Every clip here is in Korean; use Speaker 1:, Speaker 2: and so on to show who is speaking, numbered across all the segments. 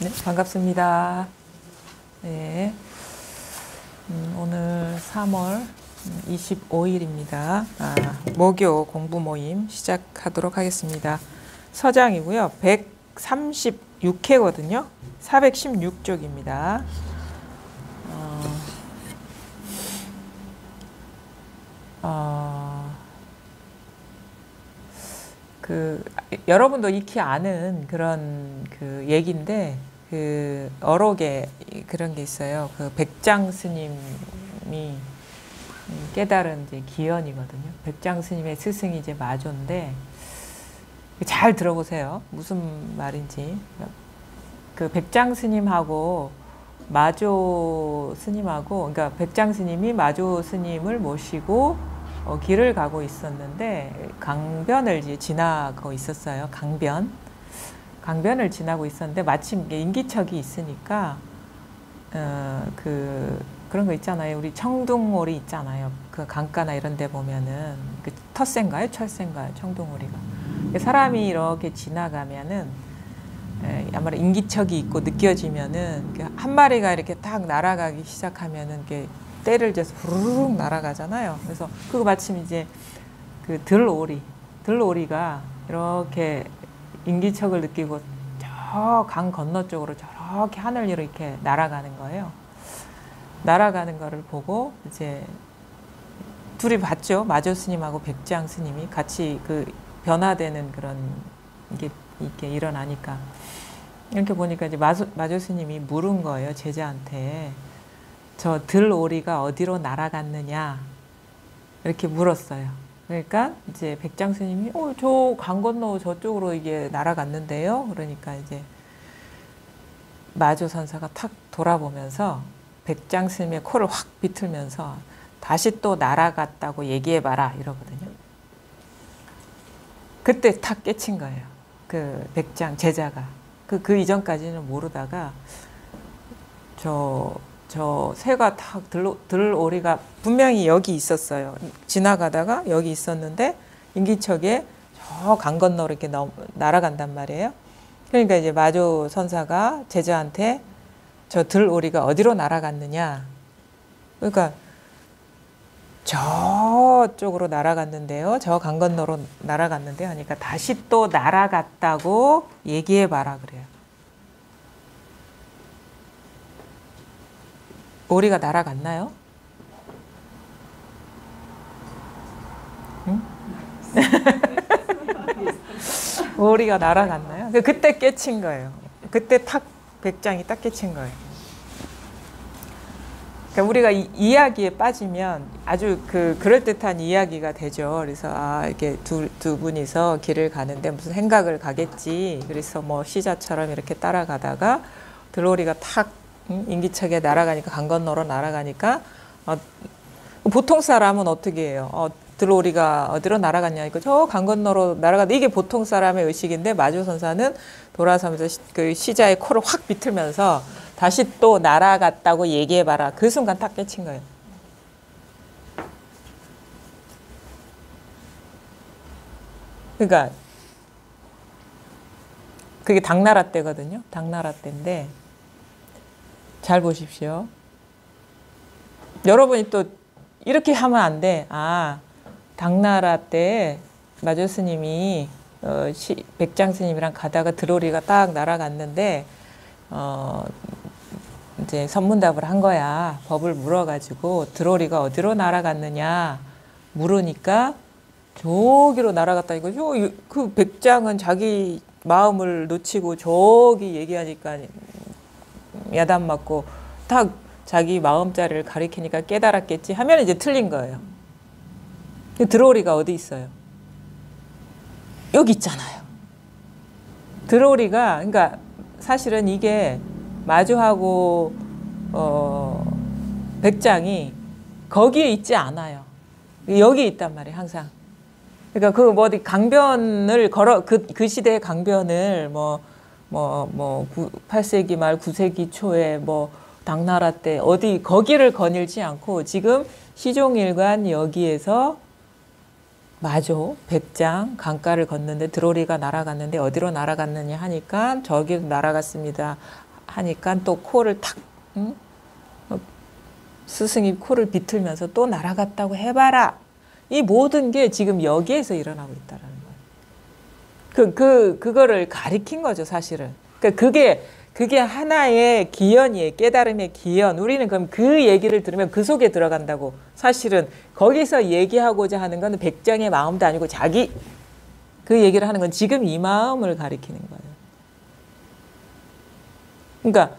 Speaker 1: 네, 반갑습니다. 네, 오늘 3월 25일입니다. 목요 공부 모임 시작하도록 하겠습니다. 서장이고요. 136회거든요. 416쪽입니다. 여러분도 익히 아는 그런 그 얘기인데, 어록에 그런 게 있어요. 백장 스님이 깨달은 이제 기연이거든요. 백장 스님의 스승이 이제 마조인데, 잘 들어보세요. 무슨 말인지. 백장 스님하고 마조 스님하고, 그러니까 백장 스님이 마조 스님을 모시고 길을 가고 있었는데, 강변을 이제 지나고 있었어요. 강변을 지나고 있었는데, 마침 인기척이 있으니까, 그런 거 있잖아요. 우리 청둥오리 있잖아요. 그 강가나 이런 데 보면은, 텃새인가요? 철새인가요? 청둥오리가. 사람이 이렇게 지나가면은, 아무래도 인기척이 있고 느껴지면은, 한 마리가 이렇게 딱 날아가기 시작하면은, 때를 재서 후루룩 날아가잖아요. 그래서 그거 마침 이제 들오리가 이렇게 인기척을 느끼고 저 강 건너 쪽으로 저렇게 하늘 위로 이렇게 날아가는 거예요. 날아가는 거를 보고 이제 둘이 봤죠. 마조 스님하고 백장 스님이 같이 변화되는 그런 이게 일어나니까 이렇게 보니까 이제 마조 스님이 물은 거예요. 제자한테. 저 들오리가 어디로 날아갔느냐 이렇게 물었어요. 그러니까 이제 백장 스님이 저 강 건너 저쪽으로 이게 날아갔는데요. 그러니까 이제 마조 선사가 탁 돌아보면서 백장 스님의 코를 확 비틀면서 다시 또 날아갔다고 얘기해봐라 이러거든요. 그때 탁 깨친 거예요. 백장 제자가 그 이전까지는 모르다가 저 새가 탁 들오리가 분명히 여기 있었어요. 지나가다가 여기 있었는데 인기척에 저 강 건너로 이렇게 날아간단 말이에요. 그러니까 이제 마조 선사가 제자한테 저 들오리가 어디로 날아갔느냐. 그러니까 저쪽으로 날아갔는데요. 저 강 건너로 날아갔는데 하니까 다시 또 날아갔다고 얘기해봐라 그래요. 오리가 날아갔나요? 응? 오리가 날아갔나요? 그때 깨친 거예요. 그때 탁 백장이 딱 깨친 거예요. 그러니까 우리가 이야기에 빠지면 아주 그럴듯한 이야기가 되죠. 그래서 이렇게 두 분이서 길을 가는데 무슨 행각을 가겠지. 그래서 뭐 시자처럼 이렇게 따라가다가 들오리가 탁 인기척에 날아가니까 강 건너로 날아가니까 보통 사람은 어떻게 해요? 들오리가 어디로 날아갔냐? 저 강 건너로 날아가다 이게 보통 사람의 의식인데 마조 선사는 돌아서면서 시자의 코를 확 비틀면서 다시 또 날아갔다고 얘기해봐라. 그 순간 딱 깨친 거예요. 그러니까 그게 당나라 때거든요. 당나라 때인데 잘 보십시오. 여러분이 또 이렇게 하면 안 돼. 당나라 때 마조 스님이 백장 스님이랑 가다가 들오리가 딱 날아갔는데 이제 선문답을 한 거야. 법을 물어가지고 들오리가 어디로 날아갔느냐 물으니까 저기로 날아갔다 이거죠. 그 백장은 자기 마음을 놓치고 저기 얘기하니까 야단 맞고 딱 자기 마음자리를 가리키니까 깨달았겠지 하면 이제 틀린 거예요. 들오리가 어디 있어요? 여기 있잖아요. 들오리가 그러니까 사실은 이게 마조하고 백장이 거기에 있지 않아요. 여기 있단 말이에요. 항상. 그러니까 어디 강변을 걸어 그 시대의 강변을 8세기 말 9세기 초에 당나라 때 어디 거기를 거닐지 않고 지금 시종일관 여기에서 마조, 백장, 강가를 걷는데 들오리가 날아갔는데 어디로 날아갔느냐 하니까 저기로 날아갔습니다 하니까 또 코를 탁, 응? 스승이 코를 비틀면서 또 날아갔다고 해봐라. 이 모든 게 지금 여기에서 일어나고 있다는 거예요. 그거를 가리킨 거죠, 사실은. 그러니까 그게 하나의 기연이에요. 깨달음의 기연. 우리는 그럼 그 얘기를 들으면 그 속에 들어간다고. 사실은 거기서 얘기하고자 하는 건 백정의 마음도 아니고 자기 그 얘기를 하는 건 지금 이 마음을 가리키는 거예요. 그러니까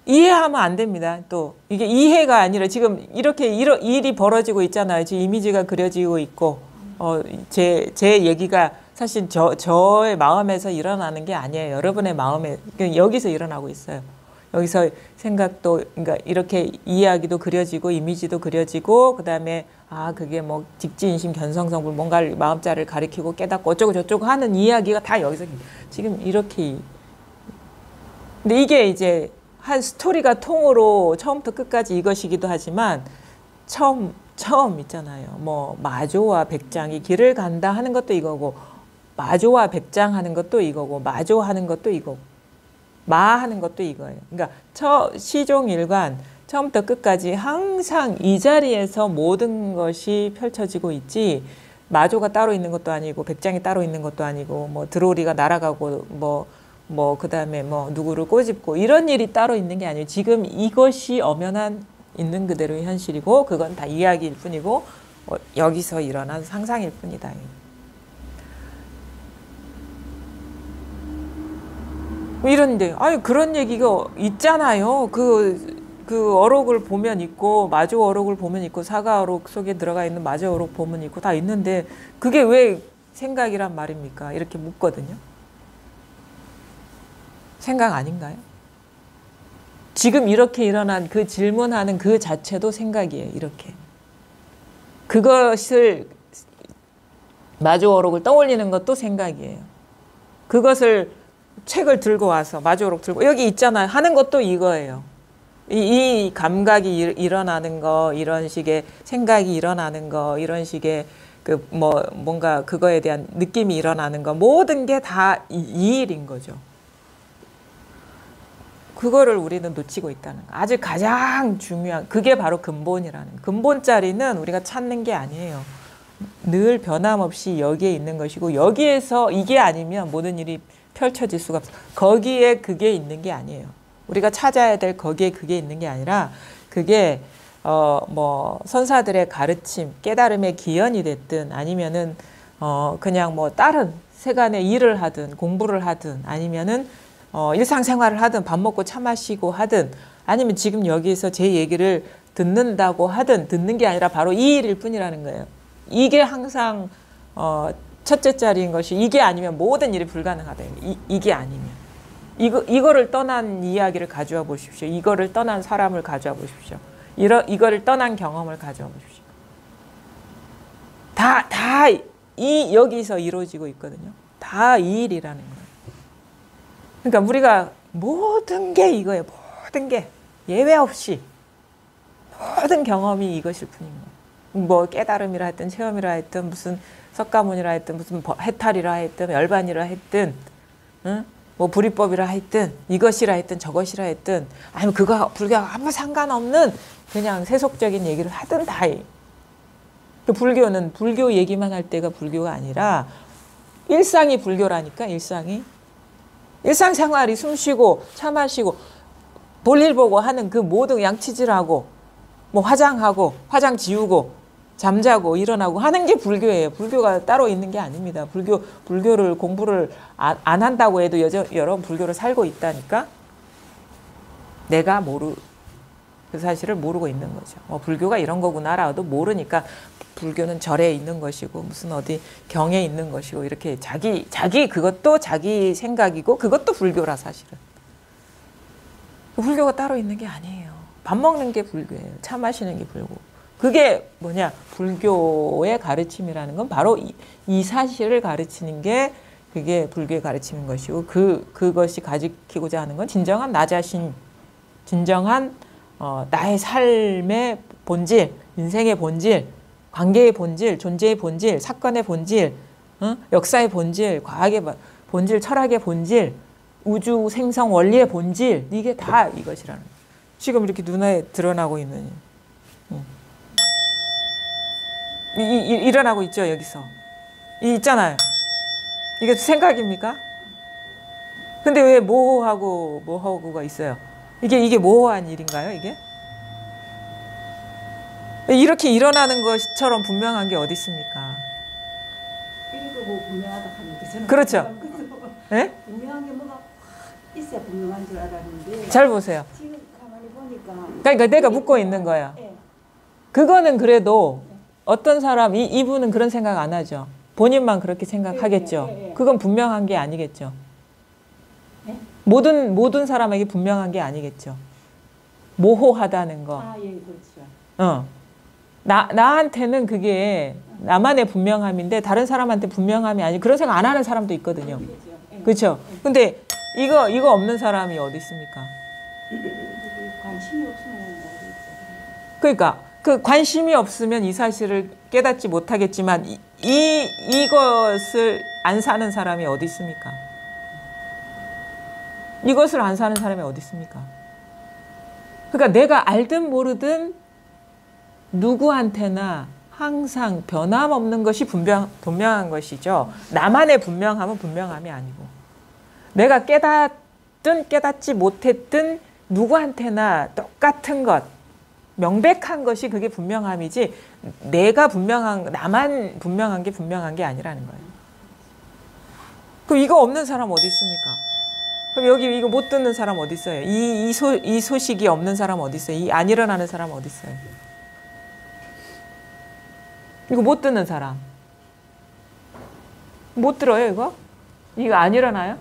Speaker 1: 이해하면 안 됩니다. 또 이게 이해가 아니라 지금 이렇게 일이 벌어지고 있잖아요. 지금 이미지가 그려지고 있고 제 얘기가 사실 저의 마음에서 일어나는 게 아니에요. 여러분의 마음에 여기서 일어나고 있어요. 여기서 생각도 그러니까 이렇게 이야기도 그려지고 이미지도 그려지고 그다음에 그게 뭐 직지인심 견성성불 뭔가를 마음자를 가리키고 깨닫고 어쩌고 저쩌고 하는 이야기가 다 여기서 지금 이렇게. 근데 이게 이제 한 스토리가 통으로 처음부터 끝까지 이것이기도 하지만 처음 있잖아요. 뭐 마조와 백장이 길을 간다 하는 것도 이거고 마조와 백장 하는 것도 이거고 마조 하는 것도 이거고 마 하는 것도 이거예요. 그러니까 시종일관 처음부터 끝까지 항상 이 자리에서 모든 것이 펼쳐지고 있지 마조가 따로 있는 것도 아니고 백장이 따로 있는 것도 아니고 뭐 드로리가 날아가고 뭐 그다음에 뭐 누구를 꼬집고 이런 일이 따로 있는 게 아니에요. 지금 이것이 엄연한 있는 그대로의 현실이고 그건 다 이야기일 뿐이고 여기서 일어난 상상일 뿐이다. 이런데 그런 얘기가 있잖아요. 그 어록을 보면 있고 마조 어록을 보면 있고 사가 어록 속에 들어가 있는 마조 어록 보면 있고 다 있는데 그게 왜 생각이란 말입니까? 이렇게 묻거든요. 생각 아닌가요? 지금 이렇게 일어난 그 질문하는 그 자체도 생각이에요. 이렇게. 그것을 마조 어록을 떠올리는 것도 생각이에요. 그것을 책을 들고 와서 마조 어록 들고 여기 있잖아요. 하는 것도 이거예요. 이 감각이 일어나는 거 이런 식의 생각이 일어나는 거 이런 식의 뭔가 그거에 대한 느낌이 일어나는 거 모든 게 다 이 일인 거죠. 그거를 우리는 놓치고 있다는 거. 아주 가장 중요한 그게 바로 근본이라는 거. 근본자리는 우리가 찾는 게 아니에요. 늘 변함없이 여기에 있는 것이고 여기에서 이게 아니면 모든 일이 펼쳐질 수가 없어요. 거기에 그게 있는 게 아니에요. 우리가 찾아야 될 거기에 그게 있는 게 아니라 그게 뭐 선사들의 가르침, 깨달음의 기연이 됐든 아니면은 그냥 뭐 다른 세간의 일을 하든 공부를 하든 아니면은 일상생활을 하든 밥 먹고 차 마시고 하든 아니면 지금 여기서 제 얘기를 듣는다고 하든 듣는 게 아니라 바로 이 일일 뿐이라는 거예요. 이게 항상 첫째 자리인 것이 이게 아니면 모든 일이 불가능하다. 이게 아니면 이거를 떠난 이야기를 가져와 보십시오. 이거를 떠난 사람을 가져와 보십시오. 이거를 떠난 경험을 가져와 보십시오. 다 여기서 이루어지고 있거든요. 다 이 일이라는 거예요. 그러니까 우리가 모든 게 이거예요. 모든 게 예외 없이 모든 경험이 이것일 뿐인 거예요. 뭐 깨달음이라 했든 체험이라 했든 무슨 석가모니라 했든 무슨 해탈이라 했든 열반이라 했든 응? 뭐 불이법이라 했든 이것이라 했든 저것이라 했든 아니면 그거 불교와 아무 상관없는 그냥 세속적인 얘기를 하든 다 해. 불교는 불교 얘기만 할 때가 불교가 아니라 일상이 불교라니까. 일상생활이 숨쉬고 차 마시고 볼일 보고 하는 그 모든 양치질하고 뭐 화장하고 화장 지우고 잠자고 일어나고 하는 게 불교예요. 불교가 따로 있는 게 아닙니다. 불교를 공부를 안 한다고 해도 여러분 불교를 살고 있다니까. 내가 그 사실을 모르고 있는 거죠. 불교가 이런 거구나라도 모르니까 불교는 절에 있는 것이고 무슨 어디 경에 있는 것이고 이렇게 자기 그것도 자기 생각이고 그것도 불교라 사실은. 불교가 따로 있는 게 아니에요. 밥 먹는 게 불교예요. 차 마시는 게 불교. 그게 뭐냐? 불교의 가르침이라는 건 바로 이 사실을 가르치는 게 그게 불교의 가르침인 것이고 그것이 가지키고자 하는 건 진정한 나 자신, 진정한 나의 삶의 본질, 인생의 본질, 관계의 본질, 존재의 본질, 사건의 본질, 역사의 본질, 과학의 본질, 철학의 본질 우주 생성 원리의 본질, 이게 다 이것이라는 거예요. 지금 이렇게 눈에 드러나고 있는 일어나고 있죠. 여기서 있잖아요. 이게 생각입니까? 근데 왜 모호하고가 있어요? 이게 모호한 일인가요? 이게? 이렇게 일어나는 것처럼 분명한 게 어디 있습니까?
Speaker 2: 이거 뭐 분명하다 하는데 저는
Speaker 1: 그렇죠. 네?
Speaker 2: 분명한 게 뭐가 있어야 분명한 줄 알았는데
Speaker 1: 잘 보세요.
Speaker 2: 지금 가만히 보니까
Speaker 1: 그러니까 내가 묻고 있는 거예요.
Speaker 2: 예.
Speaker 1: 그거는 그래도 어떤 사람, 이분은 그런 생각 안 하죠. 본인만 그렇게 생각하겠죠.
Speaker 2: 예.
Speaker 1: 그건 분명한 게 아니겠죠.
Speaker 2: 예?
Speaker 1: 모든 사람에게 분명한 게 아니겠죠. 모호하다는 거.
Speaker 2: 아, 예, 그렇죠.
Speaker 1: 나한테는 그게 나만의 분명함인데 다른 사람한테 분명함이 아니 그런 생각 안 하는 사람도 있거든요.
Speaker 2: 그렇죠. 예.
Speaker 1: 그렇죠. 근데 이거 없는 사람이 어디 있습니까?
Speaker 2: 관심이 없으면 모르겠죠.
Speaker 1: 그러니까 그 관심이 없으면 이 사실을 깨닫지 못하겠지만 이것을 안 사는 사람이 어디 있습니까? 이것을 안 사는 사람이 어디 있습니까? 그러니까 내가 알든 모르든 누구한테나 항상 변함없는 것이 분명한 것이죠. 나만의 분명함은 분명함이 아니고 내가 깨닫든 깨닫지 못했든 누구한테나 똑같은 것, 명백한 것이 그게 분명함이지 나만 분명한 게 분명한 게 아니라는 거예요. 그럼 이거 없는 사람 어디 있습니까? 그럼 여기 이거 못 듣는 사람 어디 있어요? 이 소식이 없는 사람 어디 있어요? 이 안 일어나는 사람 어디 있어요? 이거 못 듣는 사람. 못 들어요, 이거? 이거 안 일어나요?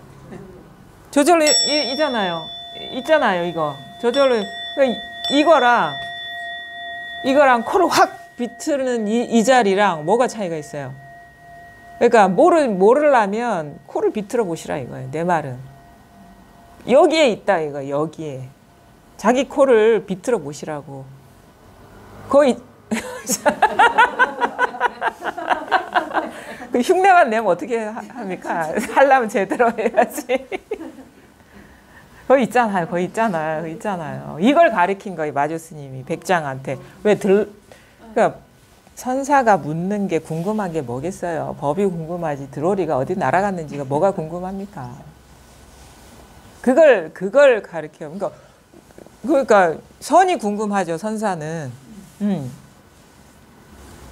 Speaker 1: 저절로 있잖아요, 이거. 저절로. 이거랑 코를 확 비트는 이 자리랑 뭐가 차이가 있어요? 그러니까 모르려면 코를 비틀어 보시라 이거예요, 내 말은. 여기에 있다, 이거, 여기에. 자기 코를 비틀어 보시라고. 거의. 그 흉내만 내면 어떻게 합니까? 하려면 제대로 해야지. 거기 있잖아요. 이걸 가리킨 거예요, 마주 스님이 백장한테. 그러니까 선사가 묻는 게 궁금한 게 뭐겠어요? 법이 궁금하지. 들어리가 어디 날아갔는지가 뭐가 궁금합니까? 그걸 가리켜요. 그러니까 선이 궁금하죠, 선사는.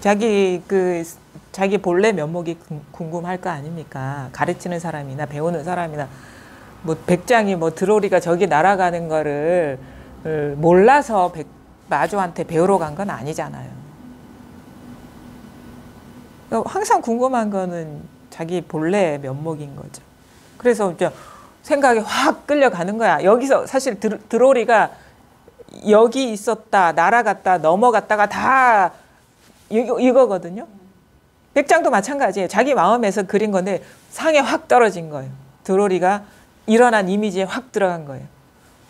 Speaker 1: 자기 본래 면목이 궁금할 거 아닙니까? 가르치는 사람이나 배우는 사람이나 뭐 백장이 뭐 들오리가 저기 날아가는 거를 몰라서 마주한테 배우러 간 건 아니잖아요. 그러니까 항상 궁금한 거는 자기 본래 면목인 거죠. 그래서 이제 생각이 확 끌려가는 거야. 여기서 사실 들오리가 여기 있었다, 날아갔다, 넘어갔다가 다 이거거든요. 백장도 마찬가지예요. 자기 마음에서 그린 건데 상에 확 떨어진 거예요. 들오리가 일어난 이미지에 확 들어간 거예요.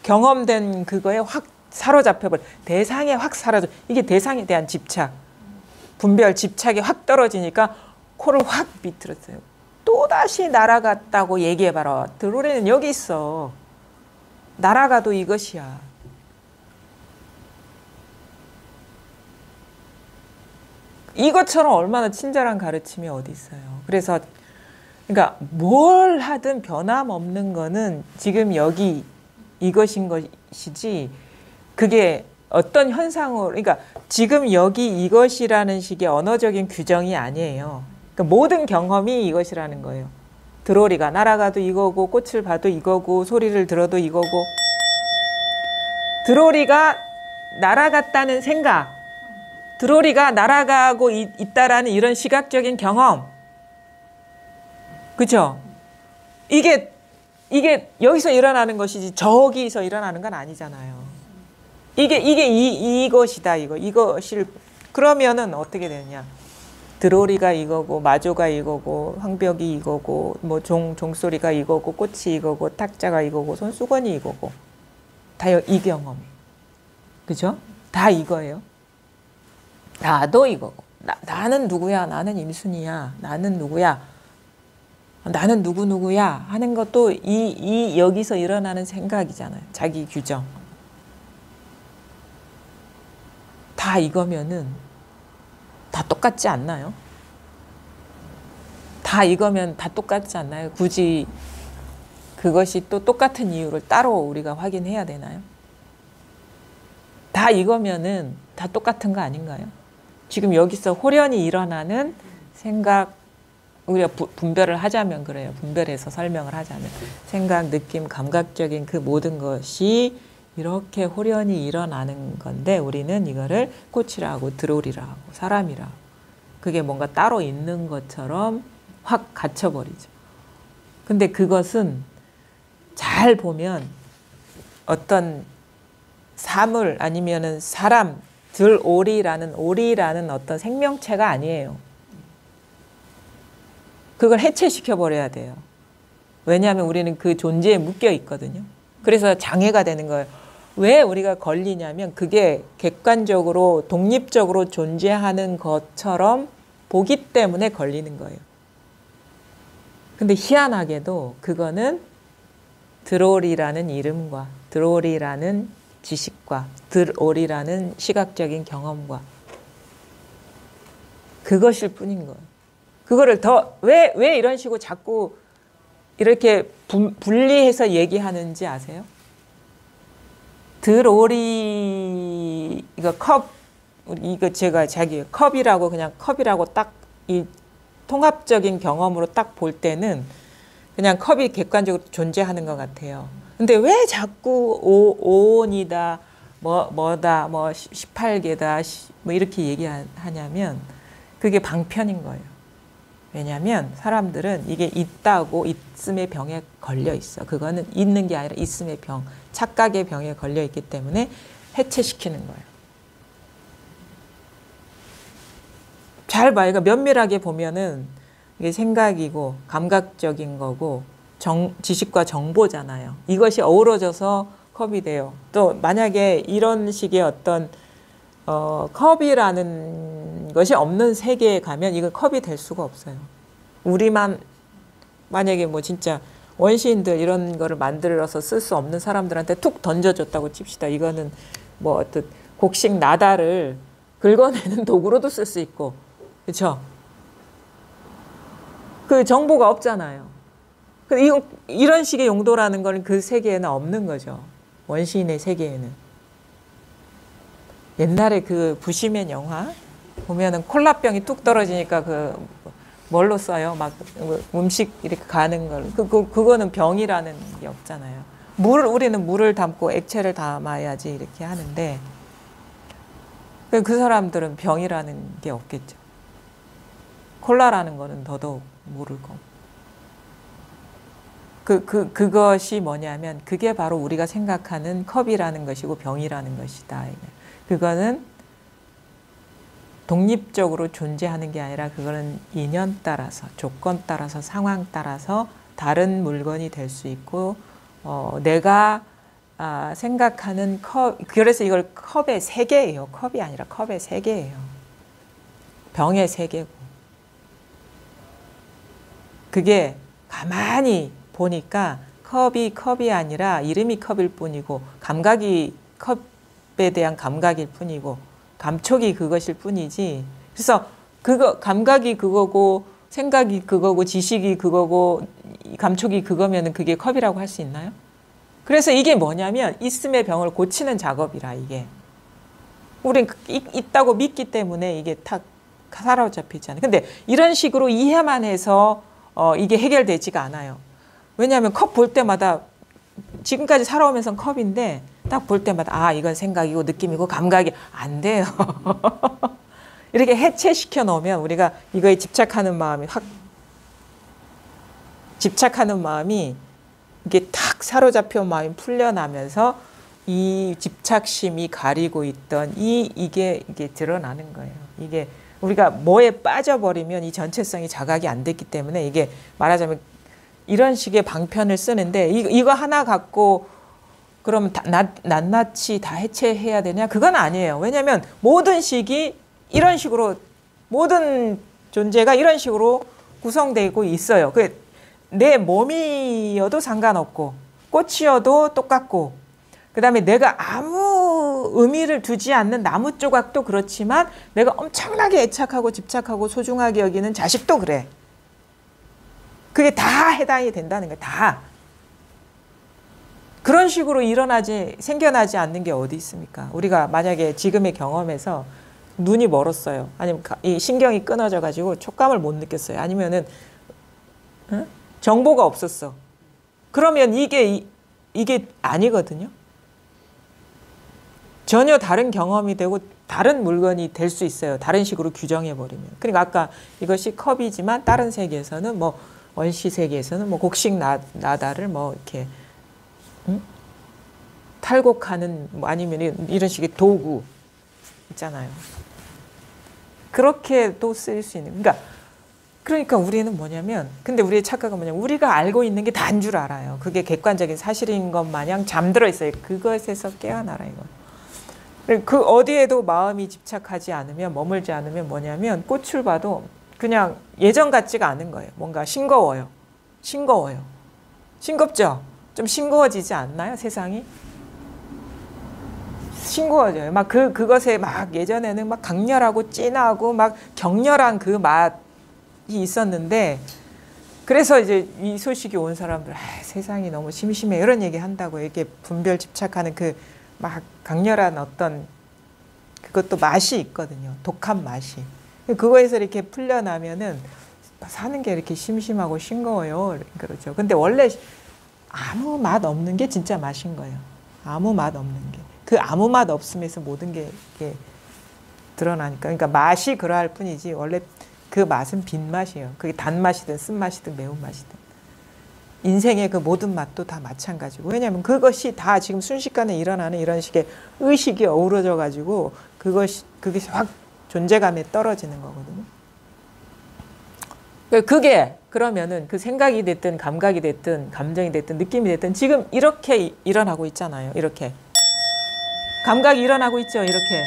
Speaker 1: 경험된 그거에 확 사로잡혀버려. 대상에 확 사라져. 이게 대상에 대한 집착. 분별 집착이 확 떨어지니까 코를 확 비틀었어요. 또다시 날아갔다고 얘기해봐라. 들오리는 여기 있어. 날아가도 이것이야. 이것처럼 얼마나 친절한 가르침이 어디 있어요. 그래서 그러니까 뭘 하든 변함없는 거는 지금 여기 이것인 것이지 그게 어떤 현상으로 그러니까 지금 여기 이것이라는 식의 언어적인 규정이 아니에요. 그러니까 모든 경험이 이것이라는 거예요. 들오리가 날아가도 이거고 꽃을 봐도 이거고 소리를 들어도 이거고 들오리가 날아갔다는 생각 들오리가 날아가고 있다라는 이런 시각적인 경험. 그렇죠? 이게 여기서 일어나는 것이지 저기서 일어나는 건 아니잖아요. 이게 이것이다 이것일 그러면은 어떻게 되느냐? 들오리가 이거고 마조가 이거고 황벽이 이거고 뭐 종소리가 이거고 꽃이 이거고 탁자가 이거고 손수건이 이거고 다 이 경험. 그죠? 다 이거예요. 나도 이거고 나는 누구야? 나는 임순이야. 나는 누구야? 나는 누구누구야 하는 것도 이 여기서 일어나는 생각이잖아요. 자기 규정. 다 이거면은 다 똑같지 않나요? 다 이거면 다 똑같지 않나요? 굳이 그것이 또 똑같은 이유를 따로 우리가 확인해야 되나요? 다 이거면은 다 똑같은 거 아닌가요? 지금 여기서 홀연히 일어나는 생각, 우리가 분별을 하자면 그래요. 분별해서 설명을 하자면 생각, 느낌, 감각적인 그 모든 것이 이렇게 홀연히 일어나는 건데 우리는 이거를 꽃이라고 드롤이라고 사람이라고 그게 뭔가 따로 있는 것처럼 확 갇혀버리죠. 근데 그것은 잘 보면 어떤 사물 아니면은 사람, 오리라는 어떤 생명체가 아니에요. 그걸 해체시켜 버려야 돼요. 왜냐하면 우리는 그 존재에 묶여 있거든요. 그래서 장애가 되는 거예요. 왜 우리가 걸리냐면 그게 객관적으로 독립적으로 존재하는 것처럼 보기 때문에 걸리는 거예요. 근데 희한하게도 그거는 드롤이라는 이름과 드롤이라는 지식과 드롤이라는 시각적인 경험과 그것일 뿐인 거예요. 그거를 왜 이런 식으로 자꾸 이렇게 분리해서 얘기하는지 아세요? 드롤이 이거 제가 자기 컵이라고 그냥 컵이라고 딱 이 통합적인 경험으로 딱 볼 때는 그냥 컵이 객관적으로 존재하는 것 같아요. 근데 왜 자꾸 오온이다, 뭐다, 18개다, 뭐 이렇게 얘기하냐면 그게 방편인 거예요. 왜냐하면 사람들은 이게 있다고 있음의 병에 걸려 있어. 그거는 있는 게 아니라 있음의 병, 착각의 병에 걸려 있기 때문에 해체시키는 거예요. 잘 봐요. 그러니까 면밀하게 보면은 이게 생각이고 감각적인 거고 지식과 정보잖아요. 이것이 어우러져서 컵이 돼요. 또 만약에 이런 식의 어떤 컵이라는 것이 없는 세계에 가면 이건 컵이 될 수가 없어요. 우리만 만약에 뭐 진짜 원시인들 이런 거를 만들어서 쓸 수 없는 사람들한테 툭 던져줬다고 칩시다. 이거는 뭐 어떤 곡식 나다를 긁어내는 도구로도 쓸 수 있고, 그렇죠? 그 정보가 없잖아요. 이런 식의 용도라는 건 그 세계에는 없는 거죠. 원시인의 세계에는. 옛날에 그 부시맨 영화 보면은 콜라병이 뚝 떨어지니까 그 뭘로 써요? 막 음식 이렇게 가는 걸. 그거는 병이라는 게 없잖아요. 우리는 물을 담고 액체를 담아야지 이렇게 하는데 그 사람들은 병이라는 게 없겠죠. 콜라라는 거는 더더욱 모르고. 그것이 뭐냐면 그게 바로 우리가 생각하는 컵이라는 것이고 병이라는 것이다. 그거는 독립적으로 존재하는 게 아니라 그거는 인연 따라서 조건 따라서 상황 따라서 다른 물건이 될 수 있고 내가 생각하는 컵, 그래서 이걸 컵의 세계예요. 컵이 아니라 컵의 세계예요. 병의 세계고. 그게 가만히 보니까 컵이 아니라 이름이 컵일 뿐이고 감각이 컵에 대한 감각일 뿐이고 감촉이 그것일 뿐이지. 그래서 감각이 그거고 생각이 그거고 지식이 그거고 감촉이 그거면은 그게 컵이라고 할 수 있나요? 그래서 이게 뭐냐면 있음의 병을 고치는 작업이라 이게. 우린 있다고 믿기 때문에 이게 탁 사로잡히잖아요. 근데 이런 식으로 이해만 해서 이게 해결되지가 않아요. 왜냐하면 컵 볼 때마다 지금까지 살아오면서 컵인데 딱 볼 때마다 이건 생각이고 느낌이고 감각이 안 돼요. 이렇게 해체시켜 놓으면 우리가 이거에 집착하는 마음이 이게 탁 사로잡혀 마음이 풀려나면서 이 집착심이 가리고 있던 이게 드러나는 거예요. 이게 우리가 뭐에 빠져버리면 이 전체성이 자각이 안 됐기 때문에 이게 말하자면 이런 식의 방편을 쓰는데 이거 하나 갖고 그러면 낱낱이 다 해체해야 되냐? 그건 아니에요. 왜냐하면 모든 식이 이런 식으로 모든 존재가 이런 식으로 구성되고 있어요. 내 몸이어도 상관없고 꽃이어도 똑같고 그다음에 내가 아무 의미를 두지 않는 나무 조각도 그렇지만 내가 엄청나게 애착하고 집착하고 소중하게 여기는 자식도 그래. 그게 다 해당이 된다는 거야. 다. 그런 식으로 생겨나지 않는 게 어디 있습니까? 우리가 만약에 지금의 경험에서 눈이 멀었어요. 아니면 이 신경이 끊어져 가지고 촉감을 못 느꼈어요. 아니면은 정보가 없었어. 그러면 이게 아니거든요. 전혀 다른 경험이 되고 다른 물건이 될 수 있어요. 다른 식으로 규정해 버리면. 그러니까 아까 이것이 컵이지만 다른 세계에서는 뭐 원시 세계에서는 뭐 곡식 나다를 뭐 이렇게 탈곡하는 뭐 아니면 이런 식의 도구 있잖아요. 그렇게도 쓸 수 있는. 그러니까 우리는 뭐냐면, 근데 우리의 착각은 뭐냐면 우리가 알고 있는 게 다인 줄 알아요. 그게 객관적인 사실인 것 마냥 잠들어 있어요. 그것에서 깨어나라 이거. 그 어디에도 마음이 집착하지 않으면, 머물지 않으면 뭐냐면 꽃을 봐도 그냥 예전 같지가 않은 거예요. 뭔가 싱거워요. 싱겁죠? 좀 싱거워지지 않나요? 세상이? 싱거워져요. 막 그것에 막 예전에는 막 강렬하고 진하고 막 격렬한 그 맛이 있었는데, 그래서 이제 이 소식이 온 사람들, 세상이 너무 심심해 이런 얘기 한다고 이렇게 분별 집착하는 그 막 강렬한 어떤 그것도 맛이 있거든요. 독한 맛이. 그거에서 이렇게 풀려나면은 사는 게 이렇게 심심하고 싱거워요. 그렇죠. 근데 원래 아무 맛 없는 게 진짜 맛인 거예요. 아무 맛 없는 게. 그 아무 맛 없음에서 모든 게 이렇게 드러나니까. 그러니까 맛이 그러할 뿐이지 원래 그 맛은 빈맛이에요. 그게 단맛이든 쓴맛이든 매운맛이든. 인생의 그 모든 맛도 다 마찬가지고. 왜냐하면 그것이 다 지금 순식간에 일어나는 이런 식의 의식이 어우러져 가지고 그게 확 존재감에 떨어지는 거거든요. 그게 그러면은 그 생각이 됐든 감각이 됐든 감정이 됐든 느낌이 됐든 지금 이렇게 일어나고 있잖아요. 이렇게. 감각이 일어나고 있죠. 이렇게.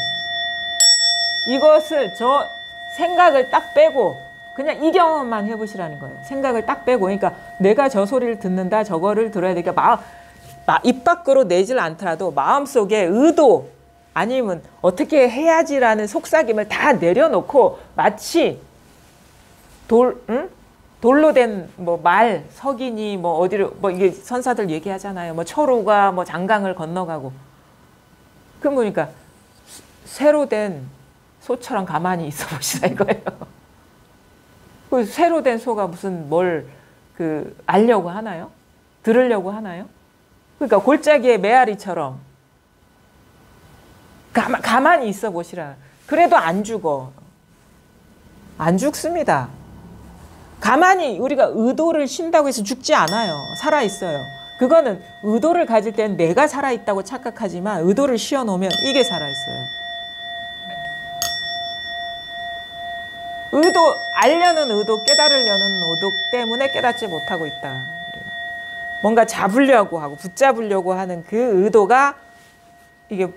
Speaker 1: 이것을 저 생각을 딱 빼고 그냥 이 경험만 해보시라는 거예요. 생각을 딱 빼고. 그러니까 내가 저 소리를 듣는다. 저거를 들어야 되니까 입 밖으로 내질 않더라도 마음속에 의도 아니면 어떻게 해야지라는 속삭임을 다 내려놓고 마치 돌로 된 뭐 말, 석인이 뭐 어디로 뭐 이게 선사들 얘기하잖아요. 뭐 초루가 뭐 장강을 건너가고. 그럼 보니까 새로 된 소처럼 가만히 있어 보시라 이거예요. 그 새로 된 소가 무슨 뭘 알려고 하나요? 들으려고 하나요? 그러니까 골짜기의 메아리처럼 가만히 있어 보시라. 그래도 안 죽어. 안 죽습니다. 가만히 우리가 의도를 쉰다고 해서 죽지 않아요. 살아있어요. 그거는 의도를 가질 때는 내가 살아있다고 착각하지만 의도를 씌워놓으면 이게 살아있어요. 알려는 의도, 깨달으려는 의도 때문에 깨닫지 못하고 있다. 뭔가 잡으려고 하고 붙잡으려고 하는 그 의도가 이게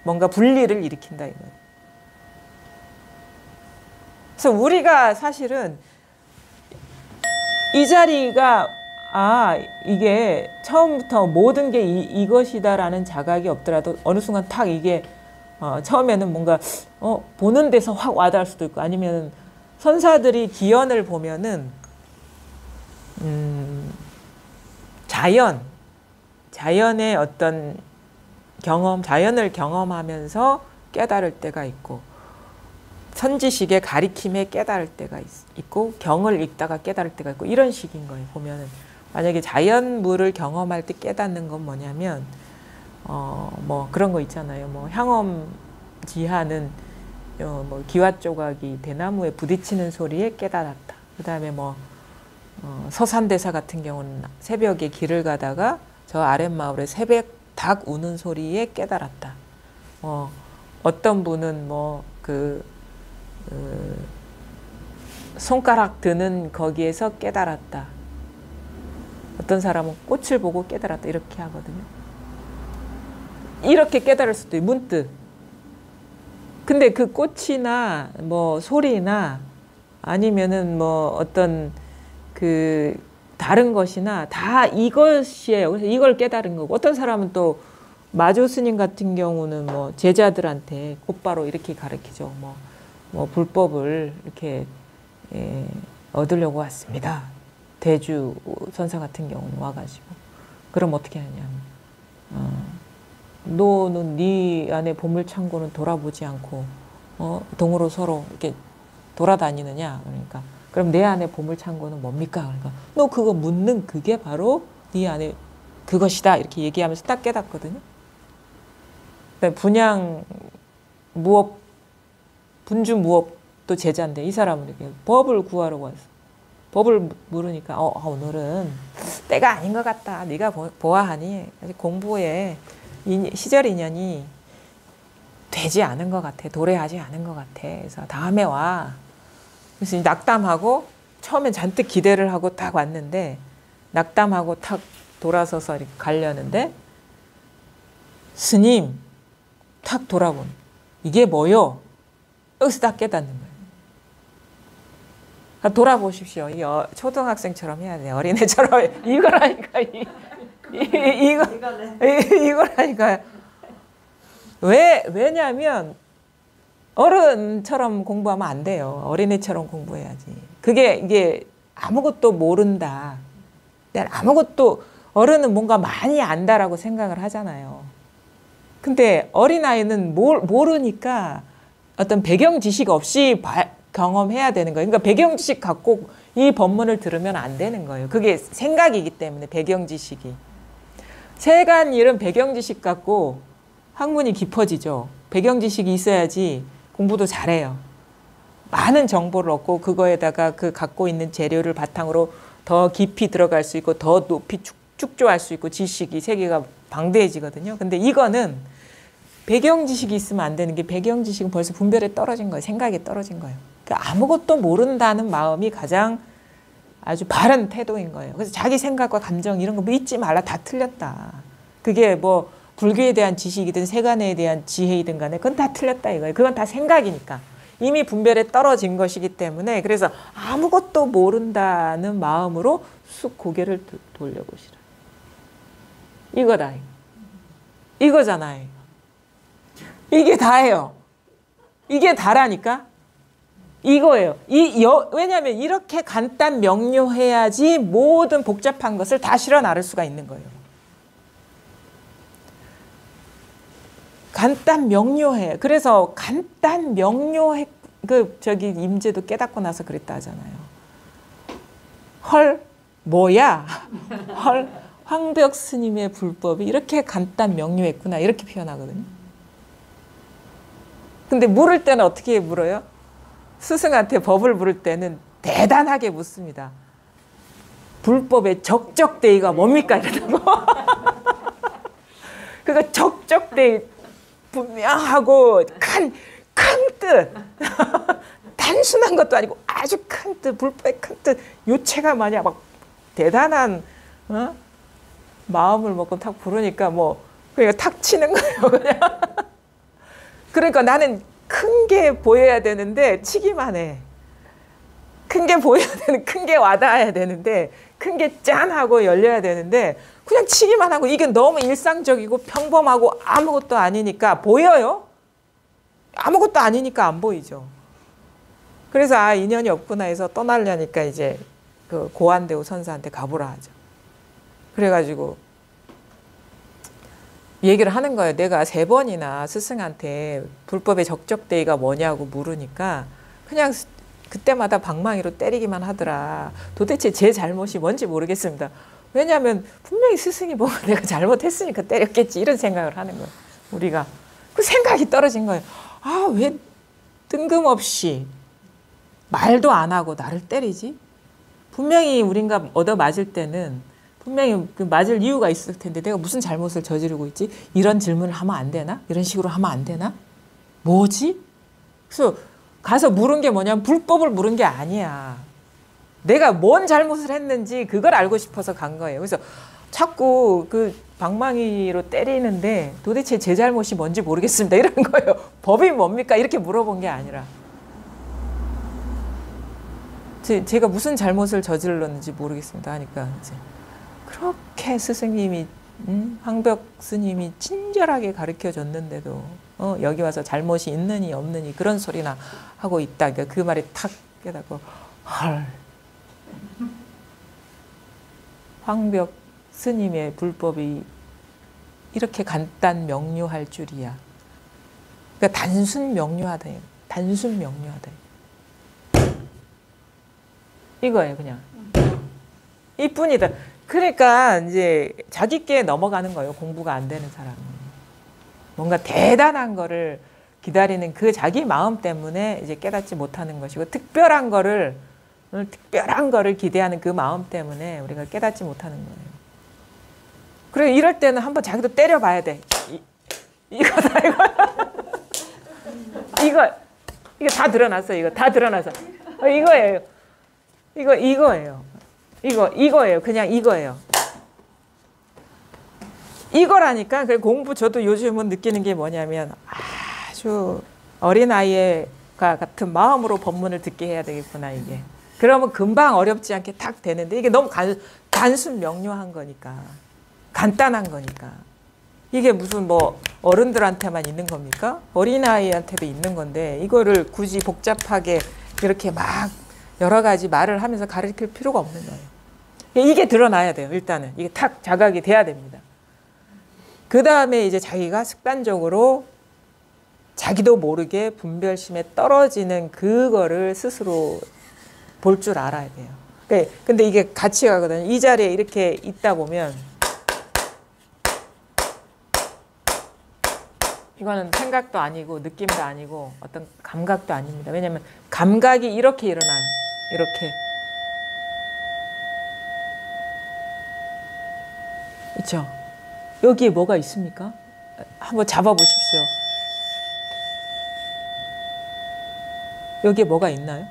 Speaker 1: 뭔가 분리를 일으킨다 이거예요. 그래서 우리가 사실은 이 자리가 이게 처음부터 모든 게 이것이다라는 자각이 없더라도 어느 순간 탁 이게 처음에는 뭔가 보는 데서 확 와닿을 수도 있고 아니면 선사들이 기연을 보면은 자연의 어떤 자연을 경험하면서 깨달을 때가 있고 선지식의 가리킴에 깨달을 때가 있고 경을 읽다가 깨달을 때가 있고 이런 식인 거예요. 보면은 만약에 자연물을 경험할 때 깨닫는 건 뭐냐면 뭐 그런 거 있잖아요. 뭐 향엄지하는 뭐 기와 조각이 대나무에 부딪히는 소리에 깨달았다. 그 다음에 뭐 서산대사 같은 경우는 새벽에 길을 가다가 저 아랫마을에 새벽 닭 우는 소리에 깨달았다. 어떤 분은 뭐 손가락 드는 거기에서 깨달았다. 어떤 사람은 꽃을 보고 깨달았다. 이렇게 하거든요. 이렇게 깨달을 수도 있고 문득. 근데 그 꽃이나 뭐 소리나 아니면은 뭐 어떤 다른 것이나 다 이것이에요. 그래서 이걸 깨달은 거고 어떤 사람은 또 마조 스님 같은 경우는 뭐 제자들한테 곧바로 이렇게 가르치죠. 뭐 불법을 이렇게 얻으려고 왔습니다. 대주 선사 같은 경우는 와가지고 그럼 어떻게 하냐면 너는 네 안에 보물창고는 돌아보지 않고 동으로 서로 이렇게 돌아다니느냐 그러니까 그럼 내 안에 보물창고는 뭡니까? 그러니까 너 그거 묻는 그게 바로 네 안에 그것이다 이렇게 얘기하면서 딱 깨닫거든요. 분양 무업 분주 무업도 제자인데 이 사람은 이렇게 법을 구하러 왔어. 법을 물으니까 오늘은 때가 아닌 것 같다. 네가 보아하니 아직 공부에 시절 인연이 되지 않은 것 같아. 도래하지 않은 것 같아. 그래서 다음에 와. 그래서 낙담하고 처음엔 잔뜩 기대를 하고 딱 왔는데 낙담하고 탁 돌아서서 이렇게 가려는데 스님 탁 돌아본 이게 뭐요? 여기서 딱 깨닫는 거예요. 그러니까 돌아보십시오. 이 초등학생처럼 해야 돼. 어린애처럼 이거라니까 이거라니까. 왜냐하면 어른처럼 공부하면 안 돼요. 어린애처럼 공부해야지. 이게 아무것도 모른다. 아무것도 어른은 뭔가 많이 안다라고 생각을 하잖아요. 근데 어린아이는 모르니까 어떤 배경 지식 없이 경험해야 되는 거예요. 그러니까 배경 지식 갖고 이 법문을 들으면 안 되는 거예요. 그게 생각이기 때문에 배경 지식이. 세간 일은 배경 지식 갖고 학문이 깊어지죠. 배경 지식이 있어야지 공부도 잘해요. 많은 정보를 얻고 그거에다가 그 갖고 있는 재료를 바탕으로 더 깊이 들어갈 수 있고 더 높이 축조할 수 있고 지식이 세계가 방대해지거든요. 근데 이거는 배경 지식이 있으면 안 되는 게 배경 지식은 벌써 분별에 떨어진 거예요. 생각에 떨어진 거예요. 그러니까 아무것도 모른다는 마음이 가장 아주 바른 태도인 거예요. 그래서 자기 생각과 감정 이런 거 믿지 말라. 다 틀렸다. 그게 뭐 불교에 대한 지식이든 세간에 대한 지혜이든 간에 그건 다 틀렸다 이거예요. 그건 다 생각이니까. 이미 분별에 떨어진 것이기 때문에 그래서 아무것도 모른다는 마음으로 쑥 고개를 돌려보시라. 이거다. 이거잖아요. 이게 다예요. 이게 다라니까. 이거예요. 왜냐하면 이렇게 간단 명료해야지 모든 복잡한 것을 다 실어 나를 수가 있는 거예요. 간단 명료해. 그래서 간단 명료해. 임재도 깨닫고 나서 그랬다 하잖아요. 헐, 뭐야? 헐, 황벽 스님의 불법이 이렇게 간단 명료했구나. 이렇게 표현하거든요. 근데 물을 때는 어떻게 물어요? 스승한테 법을 물을 때는 대단하게 묻습니다. 불법의 적적대의가 뭡니까? 이러다고. 그러니까 적적대의 분명하고 큰 뜻. 단순한 것도 아니고 아주 큰 뜻, 불법의 큰 뜻. 요체가 마냥 막 대단한 마음을 먹고 탁 부르니까 그러니까 탁 치는 거예요. 그냥. 그러니까 나는 큰 게 보여야 되는데 치기만 해. 큰 게 보여야 되는, 큰 게 와닿아야 되는데 큰 게 짠 하고 열려야 되는데 그냥 치기만 하고 이게 너무 일상적이고 평범하고 아무것도 아니니까 보여요? 아무것도 아니니까 안 보이죠. 그래서 인연이 없구나 해서 떠나려니까 이제 그 고한대우 선사한테 가보라 하죠. 그래가지고 얘기를 하는 거예요. 내가 3번이나 스승한테 불법의 적적대의가 뭐냐고 물으니까 그냥 그때마다 방망이로 때리기만 하더라. 도대체 제 잘못이 뭔지 모르겠습니다. 왜냐하면 분명히 스승이 보면 내가 잘못했으니까 때렸겠지 이런 생각을 하는 거예요. 우리가. 그 생각이 떨어진 거예요. 왜 뜬금없이 말도 안 하고 나를 때리지? 분명히 우린가 얻어 맞을 때는 분명히 그 맞을 이유가 있을 텐데 내가 무슨 잘못을 저지르고 있지? 이런 질문을 하면 안 되나? 이런 식으로 하면 안 되나? 뭐지? 그래서 가서 물은 게 뭐냐면 불법을 물은 게 아니야. 내가 뭔 잘못을 했는지 그걸 알고 싶어서 간 거예요. 그래서 자꾸 그 방망이로 때리는데 도대체 제 잘못이 뭔지 모르겠습니다. 이런 거예요. 법이 뭡니까? 이렇게 물어본 게 아니라. 제가 무슨 잘못을 저질렀는지 모르겠습니다. 하니까 이제 그렇게 스승님이 황벽 스님이 친절하게 가르쳐 줬는데도 여기 와서 잘못이 있느니 없느니 그런 소리나 하고 있다. 그 말이 탁 깨닫고 헐. 황벽 스님의 불법이 이렇게 간단 명료할 줄이야. 그러니까 단순 명료하다. 단순 명료하다. 이거예요, 그냥. 이뿐이다. 그러니까 이제 자기께 넘어가는 거예요. 공부가 안 되는 사람은. 뭔가 대단한 거를 기다리는 그 자기 마음 때문에 이제 깨닫지 못하는 것이고 특별한 거를 기대하는 그 마음 때문에 우리가 깨닫지 못하는 거예요. 그리고 이럴 때는 한번 자기도 때려봐야 돼. 이거다, 이거. 이거 다 드러났어, 이거. 다 드러나서. 이거예요. 이거예요. 이거예요. 그냥 이거예요. 이거라니까. 그 공부 저도 요즘은 느끼는 게 뭐냐면 아주 어린아이가 같은 마음으로 법문을 듣게 해야 되겠구나, 이게. 그러면 금방 어렵지 않게 탁 되는데 이게 너무 단순 명료한 거니까. 간단한 거니까. 이게 무슨 뭐 어른들한테만 있는 겁니까? 어린아이한테도 있는 건데 이거를 굳이 복잡하게 이렇게 막 여러 가지 말을 하면서 가르칠 필요가 없는 거예요. 이게 드러나야 돼요. 일단은. 이게 탁 자각이 돼야 됩니다. 그 다음에 이제 자기가 습관적으로 자기도 모르게 분별심에 떨어지는 그거를 스스로 볼 줄 알아야 돼요. 근데 이게 같이 가거든요. 이 자리에 이렇게 있다 보면 이거는 생각도 아니고 느낌도 아니고 어떤 감각도 아닙니다. 왜냐하면 감각이 이렇게 일어나요. 이렇게. 있죠? 여기에 뭐가 있습니까? 한번 잡아보십시오. 여기에 뭐가 있나요?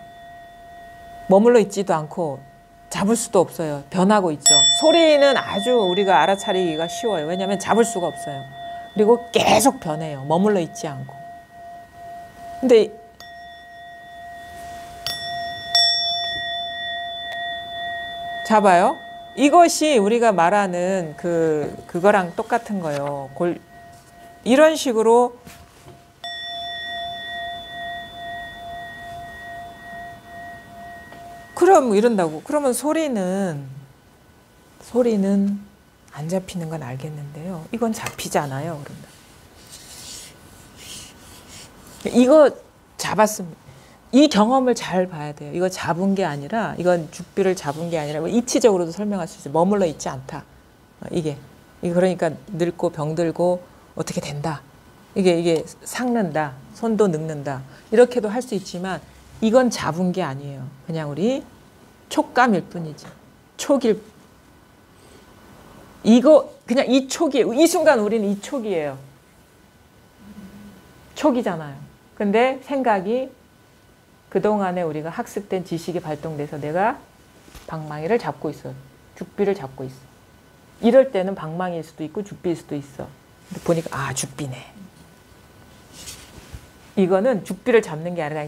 Speaker 1: 머물러 있지도 않고 잡을 수도 없어요. 변하고 있죠. 소리는 아주 우리가 알아차리기가 쉬워요. 왜냐하면 잡을 수가 없어요. 그리고 계속 변해요. 머물러 있지 않고. 근데 잡아요. 이것이 우리가 말하는 그거랑 똑같은 거예요. 이런 식으로 그럼 이런다고. 그러면 소리는 안 잡히는 건 알겠는데요. 이건 잡히잖아요. 그런다. 이거 잡았습니다. 이 경험을 잘 봐야 돼요. 이거 잡은 게 아니라, 이건 죽비를 잡은 게 아니라 이치적으로도 설명할 수 있어요. 머물러 있지 않다. 이게 그러니까 늙고 병들고 어떻게 된다. 이게 삭는다. 손도 늙는다. 이렇게도 할 수 있지만 이건 잡은 게 아니에요. 그냥 우리 촉감일 뿐이지. 촉일. 이거 그냥 이 촉이에요. 이 순간 우리는 이 촉이에요. 촉이잖아요. 근데 생각이 그동안에 우리가 학습된 지식이 발동돼서 내가 방망이를 잡고 있어. 죽비를 잡고 있어. 이럴 때는 방망이일 수도 있고 죽비일 수도 있어. 근데 보니까 죽비네. 이거는 죽비를 잡는 게 아니라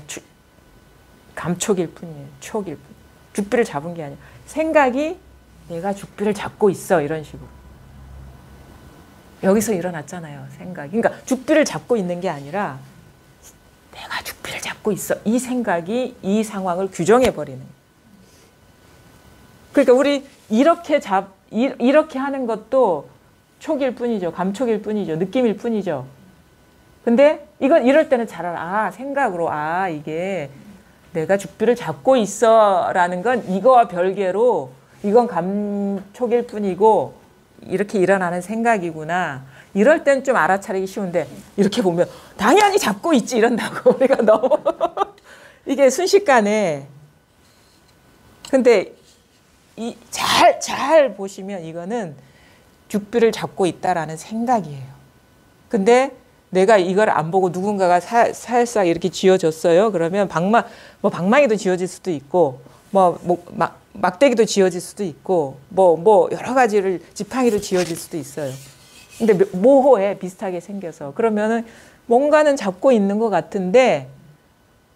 Speaker 1: 감촉일 뿐이에요. 촉일 뿐. 죽비를 잡은 게 아니야. 생각이 내가 죽비를 잡고 있어. 이런 식으로. 여기서 일어났잖아요. 생각이. 그러니까 죽비를 잡고 있는 게 아니라 내가 죽비를 잡고 있어. 이 생각이 이 상황을 규정해버리는 거예요. 그러니까 우리 이렇게 하는 것도 촉일 뿐이죠. 감촉일 뿐이죠. 느낌일 뿐이죠. 근데 이건 이럴 때는 잘 알아. 생각으로 이게 내가 죽비를 잡고 있어 라는 건 이거와 별개로 이건 감촉일 뿐이고 이렇게 일어나는 생각이구나. 이럴 땐 좀 알아차리기 쉬운데 이렇게 보면 당연히 잡고 있지 이런다고 우리가 너무 이게 순식간에. 근데 잘 보시면 이거는 죽비를 잡고 있다라는 생각이에요. 근데 내가 이걸 안 보고 누군가가 살짝 이렇게 쥐어줬어요. 그러면 방망이도 쥐어질 수도 있고, 막대기도 쥐어질 수도 있고, 여러 가지를 지팡이도 쥐어질 수도 있어요. 근데 모호해. 비슷하게 생겨서. 그러면은 뭔가는 잡고 있는 것 같은데,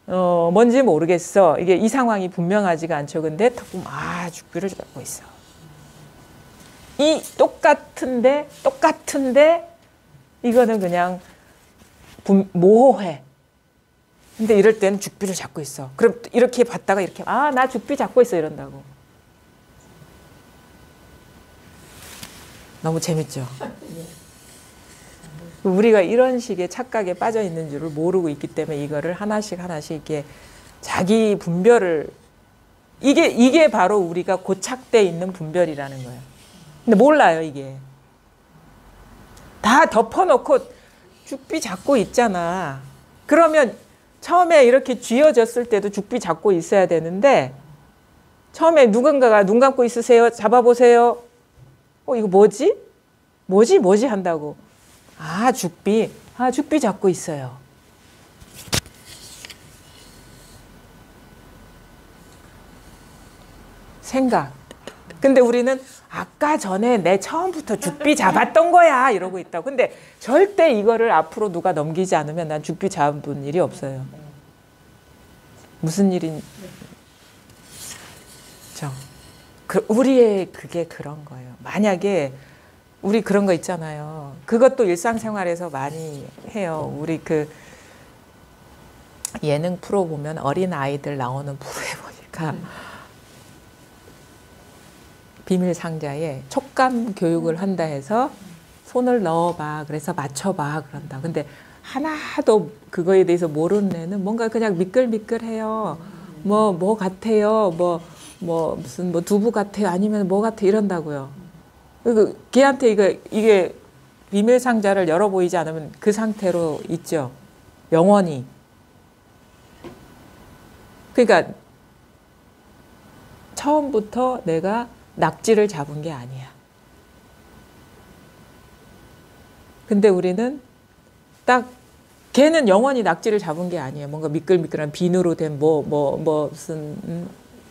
Speaker 1: 뭔지 모르겠어. 이게 이 상황이 분명하지가 않죠. 근데 탁 보면 죽비를 잡고 있어. 이 똑같은데 이거는 그냥 모호해. 근데 이럴 때는 죽비를 잡고 있어. 그럼 이렇게 봤다가 이렇게 나 죽비 잡고 있어 이런다고. 너무 재밌죠? 우리가 이런 식의 착각에 빠져 있는 줄을 모르고 있기 때문에 이거를 하나씩 이렇게 자기 분별을 이게 바로 우리가 고착돼 있는 분별이라는 거예요. 근데 몰라요, 이게. 다 덮어놓고 죽비 잡고 있잖아. 그러면 처음에 이렇게 쥐어졌을 때도 죽비 잡고 있어야 되는데 처음에 누군가가 눈 감고 있으세요? 잡아보세요. 이거 뭐지 한다고. 죽비 잡고 있어요. 생각. 근데 우리는 아까 전에 내 처음부터 죽비 잡았던 거야 이러고 있다고. 근데 절대 이거를 앞으로 누가 넘기지 않으면 난 죽비 잡은 일이 없어요. 무슨 일인? 우리의 그게 그런 거예요. 만약에 우리 그런 거 있잖아요. 그것도 일상생활에서 많이 해요. 우리 그 예능 프로 보면 어린 아이들 나오는 프로에 보니까 비밀 상자에 촉감 교육을 한다 해서 손을 넣어봐. 그래서 맞춰봐. 그런다. 근데 하나도 그거에 대해서 모르는 애는 뭔가 그냥 미끌미끌해요. 뭐 같아요. 무슨 두부 같아요. 아니면 뭐 같아 이런다고요. 걔한테 이게 비밀 상자를 열어 보이지 않으면 그 상태로 있죠. 영원히. 그러니까 처음부터 내가 낙지를 잡은 게 아니야. 근데 우리는 딱 걔는 영원히 낙지를 잡은 게 아니에요. 뭔가 미끌미끌한 비누로 된 무슨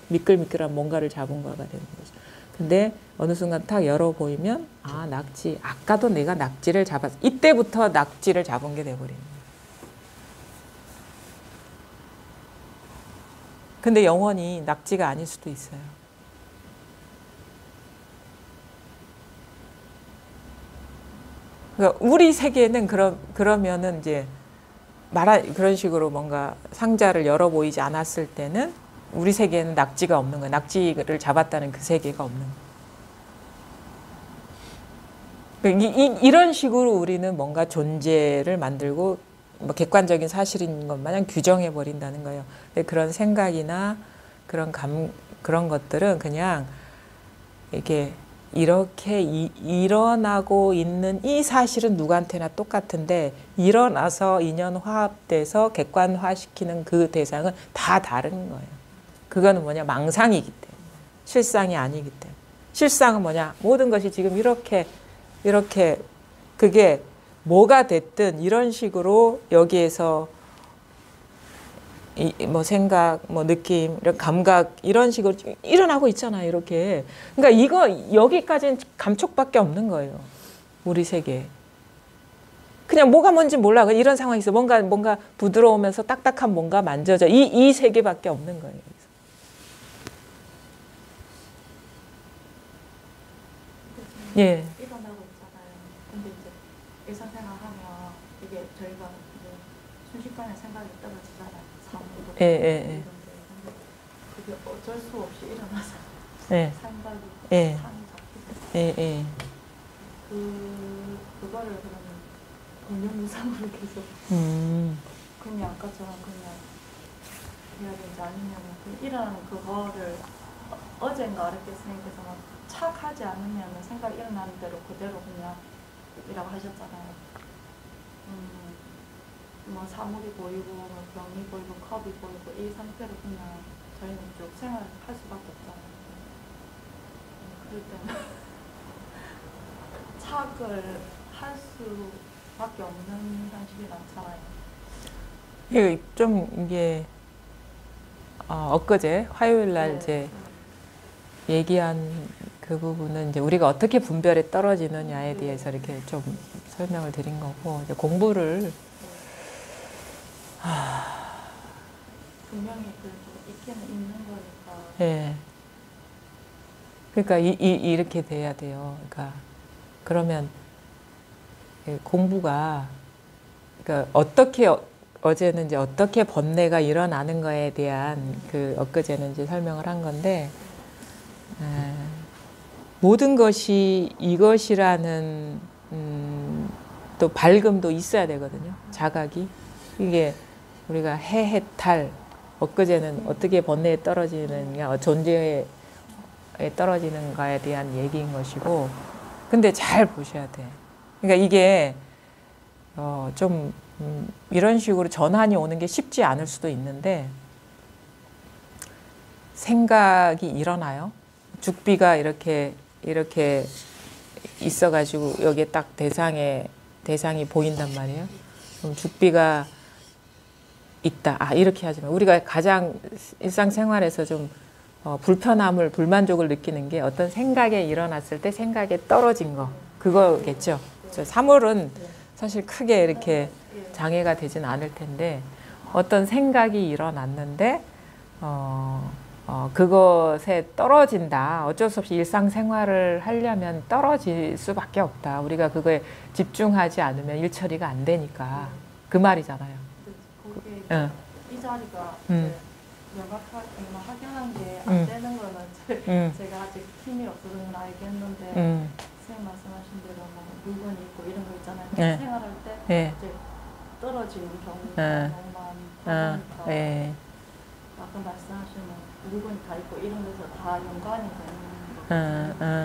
Speaker 1: 미끌미끌한 뭔가를 잡은 거가 되는 거죠. 근데 어느 순간 탁 열어 보이면 낙지. 아까도 내가 낙지를 잡았어. 이때부터 낙지를 잡은 게 돼버리는 거예요. 근데 영원히 낙지가 아닐 수도 있어요. 그러니까 우리 세계는 그러면은 이제 그런 식으로 뭔가 상자를 열어 보이지 않았을 때는 우리 세계에는 낙지가 없는 거예요. 낙지를 잡았다는 그 세계가 없는 거예요. 그러니까 이런 식으로 우리는 뭔가 존재를 만들고 객관적인 사실인 것 마냥 규정해 버린다는 거예요. 근데 그런 생각이나 그런 것들은 그냥 이렇게 일어나고 있는 이 사실은 누구한테나 똑같은데 일어나서 인연화합돼서 객관화시키는 그 대상은 다 다른 거예요. 그거는 뭐냐? 망상이기 때문에. 실상이 아니기 때문에. 실상은 뭐냐? 모든 것이 지금 이렇게 그게 뭐가 됐든 이런 식으로 여기에서 생각, 느낌, 이런 감각 이런 식으로 일어나고 있잖아요. 이렇게. 그러니까 여기까지는 감촉밖에 없는 거예요. 우리 세계. 그냥 뭐가 뭔지 몰라. 이런 상황이 있어. 뭔가 부드러우면서 딱딱한 뭔가 만져져. 이 세계밖에 없는 거예요. 예.
Speaker 3: 일어나고 있잖아요. 근데 이제 일상생활하면 이게 저희가 이제 순식간에 생각이 떨어지잖아요. 사무도
Speaker 1: 예.
Speaker 3: 근데 그게 어쩔 수 없이 일어나서
Speaker 1: 예.
Speaker 3: 생각이
Speaker 1: 예.
Speaker 3: 상이 잡히고
Speaker 1: 예.
Speaker 3: 그거를 그러면 공룡유상으로 계속 그냥 아까처럼 그냥 해야 되는지 아니면 일어나는 그거를 어젠가 어렵게 생각해서 막 착하지 않으면 생각이 일어나는 대로 그대로 그냥 이라고 하셨잖아요. 사물이 보이고 병이 보이고 컵이 보이고 이 상태로 그냥 저희는 쭉 생활할 수밖에 없잖아요. 그럴 때는 착을 할 수밖에 없는 현실이 많잖아요.
Speaker 1: 이게 엊그제 화요일 날 이제 얘기한 그 부분은 이제 우리가 어떻게 분별에 떨어지느냐에 대해서 이렇게 좀 설명을 드린 거고, 이제 공부를
Speaker 3: 분명히 그래도 있기는 있는 거니까.
Speaker 1: 예. 그러니까 이렇게 돼야 돼요. 그러니까 그러면 공부가 그러니까 어떻게 어제는 이제 어떻게 번뇌가 일어나는 거에 대한 그 엊그제는 이제 설명을 한 건데 모든 것이 이것이라는 또 밝음도 있어야 되거든요. 자각이 이게 우리가 해탈 엊그제는 어떻게 번뇌에 떨어지느냐 존재에 떨어지는가에 대한 얘기인 것이고 근데 잘 보셔야 돼. 그러니까 이게 좀 이런 식으로 전환이 오는 게 쉽지 않을 수도 있는데 생각이 일어나요. 죽비가 이렇게 있어가지고 여기에 딱 대상이 보인단 말이에요. 그럼 죽비가 있다. 아 이렇게 하지만 우리가 가장 일상생활에서 좀 불편함을 불만족을 느끼는 게 어떤 생각에 일어났을 때 생각에 떨어진 거 그거겠죠. 사물은 사실 크게 이렇게 장애가 되진 않을 텐데 어떤 생각이 일어났는데 그것에 떨어진다. 어쩔 수 없이 일상생활을 하려면 떨어질 수밖에 없다. 우리가 그거에 집중하지 않으면 일처리가 안 되니까 그 말이잖아요.
Speaker 3: 거기에 이 자리가 명확하게 확연한 게 안 되는 거는 제가 아직 힘이 없어서 알겠는데 선생님 말씀하신 대로 뭐 물건이 있고 이런 거 있잖아요.
Speaker 1: 네.
Speaker 3: 생활할 때
Speaker 1: 네.
Speaker 3: 이제 떨어지는 경우가 너무 많다 보니까
Speaker 1: 네.
Speaker 3: 아까 말씀하시는 물건이 다 있고 이런 데서 다 연관이 되는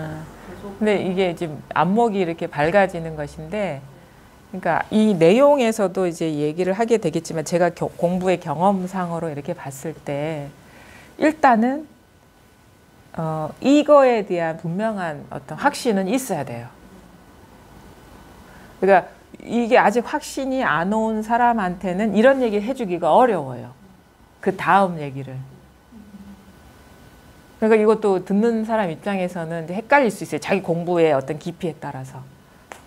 Speaker 3: 거죠. 계속
Speaker 1: 근데 이게 지금 안목이 이렇게 밝아지는 것인데 그러니까 이 내용에서도 이제 얘기를 하게 되겠지만 제가 공부의 경험상으로 이렇게 봤을 때 일단은 이거에 대한 분명한 어떤 확신은 있어야 돼요. 그러니까 이게 아직 확신이 안 온 사람한테는 이런 얘기 해주기가 어려워요. 그 다음 얘기를. 그러니까 이것도 듣는 사람 입장에서는 이제 헷갈릴 수 있어요. 자기 공부의 어떤 깊이에 따라서.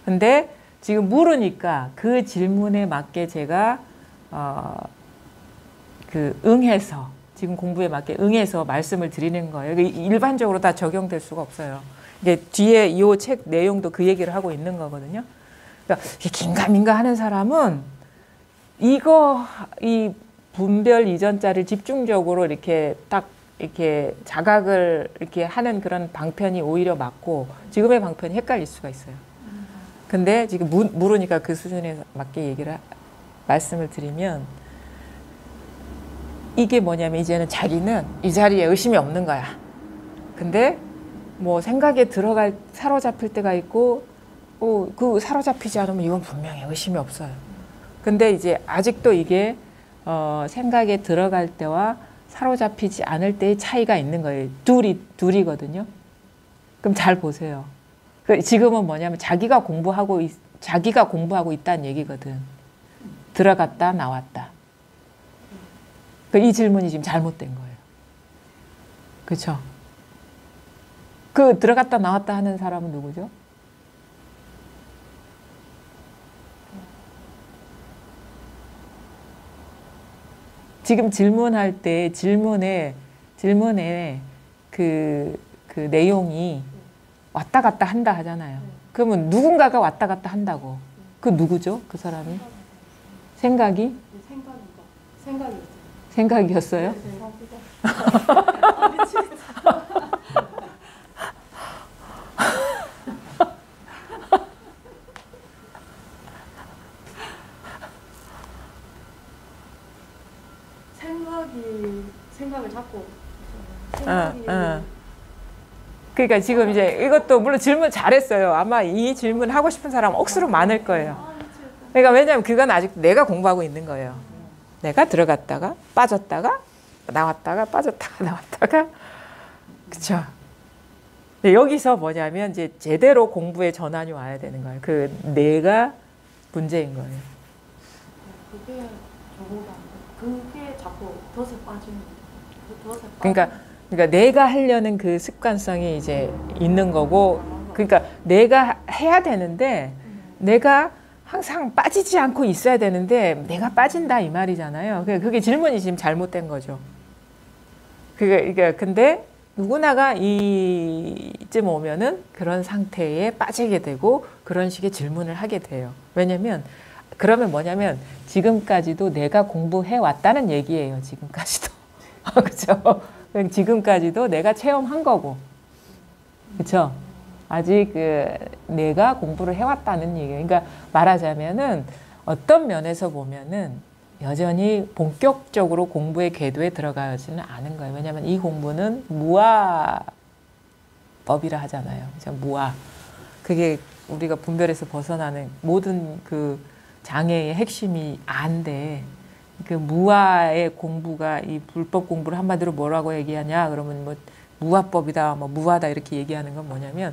Speaker 1: 근데 지금 물으니까 그 질문에 맞게 제가 응해서 지금 공부에 맞게 응해서 말씀을 드리는 거예요. 일반적으로 다 적용될 수가 없어요. 이게 뒤에 이 책 내용도 그 얘기를 하고 있는 거거든요. 그러니까 긴가민가 하는 사람은 이 분별 이전자를 집중적으로 이렇게 딱 이렇게 자각을 이렇게 하는 그런 방편이 오히려 맞고 지금의 방편이 헷갈릴 수가 있어요. 근데 지금 물으니까 그 수준에 맞게 말씀을 드리면 이게 뭐냐면 이제는 자기는 이 자리에 의심이 없는 거야. 근데 뭐 생각에 사로잡힐 때가 있고 그 사로잡히지 않으면 이건 분명히 의심이 없어요. 근데 이제 아직도 이게 생각에 들어갈 때와 사로잡히지 않을 때의 차이가 있는 거예요. 둘이거든요. 그럼 잘 보세요. 지금은 뭐냐면 자기가 공부하고 있다는 얘기거든. 들어갔다 나왔다. 이 질문이 지금 잘못된 거예요. 그렇죠? 그 들어갔다 나왔다 하는 사람은 누구죠? 지금 질문할 때 질문에 그 내용이 왔다 갔다 한다 하잖아요. 그러면 누군가가 왔다 갔다 한다고. 그 누구죠? 그 사람이? 생각이? 생각이었어요?
Speaker 3: 생각을 잡고
Speaker 1: 그러니까 지금 이제 이것도 물론 질문 잘했어요. 아마 이 질문 하고 싶은 사람 억수로 많을 거예요. 그러니까 왜냐하면 그건 아직 내가 공부하고 있는 거예요. 내가 들어갔다가 빠졌다가 나왔다가 빠졌다가 나왔다가 그렇죠. 여기서 뭐냐면 이제 제대로 공부의 전환이 와야 되는 거예요. 그 내가 문제인 거예요.
Speaker 3: 그게 자꾸 덫에 빠지는
Speaker 1: 그러니까 내가 하려는 그 습관성이 이제 있는 거고, 그러니까 내가 해야 되는데 내가 항상 빠지지 않고 있어야 되는데 내가 빠진다 이 말이잖아요. 그게 질문이 지금 잘못된 거죠. 그게 근데 누구나가 이쯤 오면은 그런 상태에 빠지게 되고 그런 식의 질문을 하게 돼요. 왜냐면 그러면 뭐냐면 지금까지도 내가 공부해 왔다는 얘기예요. 지금까지도. 그렇죠? 지금까지도 내가 체험한 거고. 그렇죠? 아직 내가 공부를 해왔다는 얘기예요. 그러니까 말하자면은 어떤 면에서 보면은 여전히 본격적으로 공부의 궤도에 들어가지는 않은 거예요. 왜냐하면 이 공부는 무아법이라 하잖아요. 그렇죠? 무아. 그게 우리가 분별에서 벗어나는 모든 그 장애의 핵심이 안데 그 무아의 공부가 이 불법 공부를 한마디로 뭐라고 얘기하냐 그러면 뭐 무아법이다, 뭐 무아다 이렇게 얘기하는 건 뭐냐면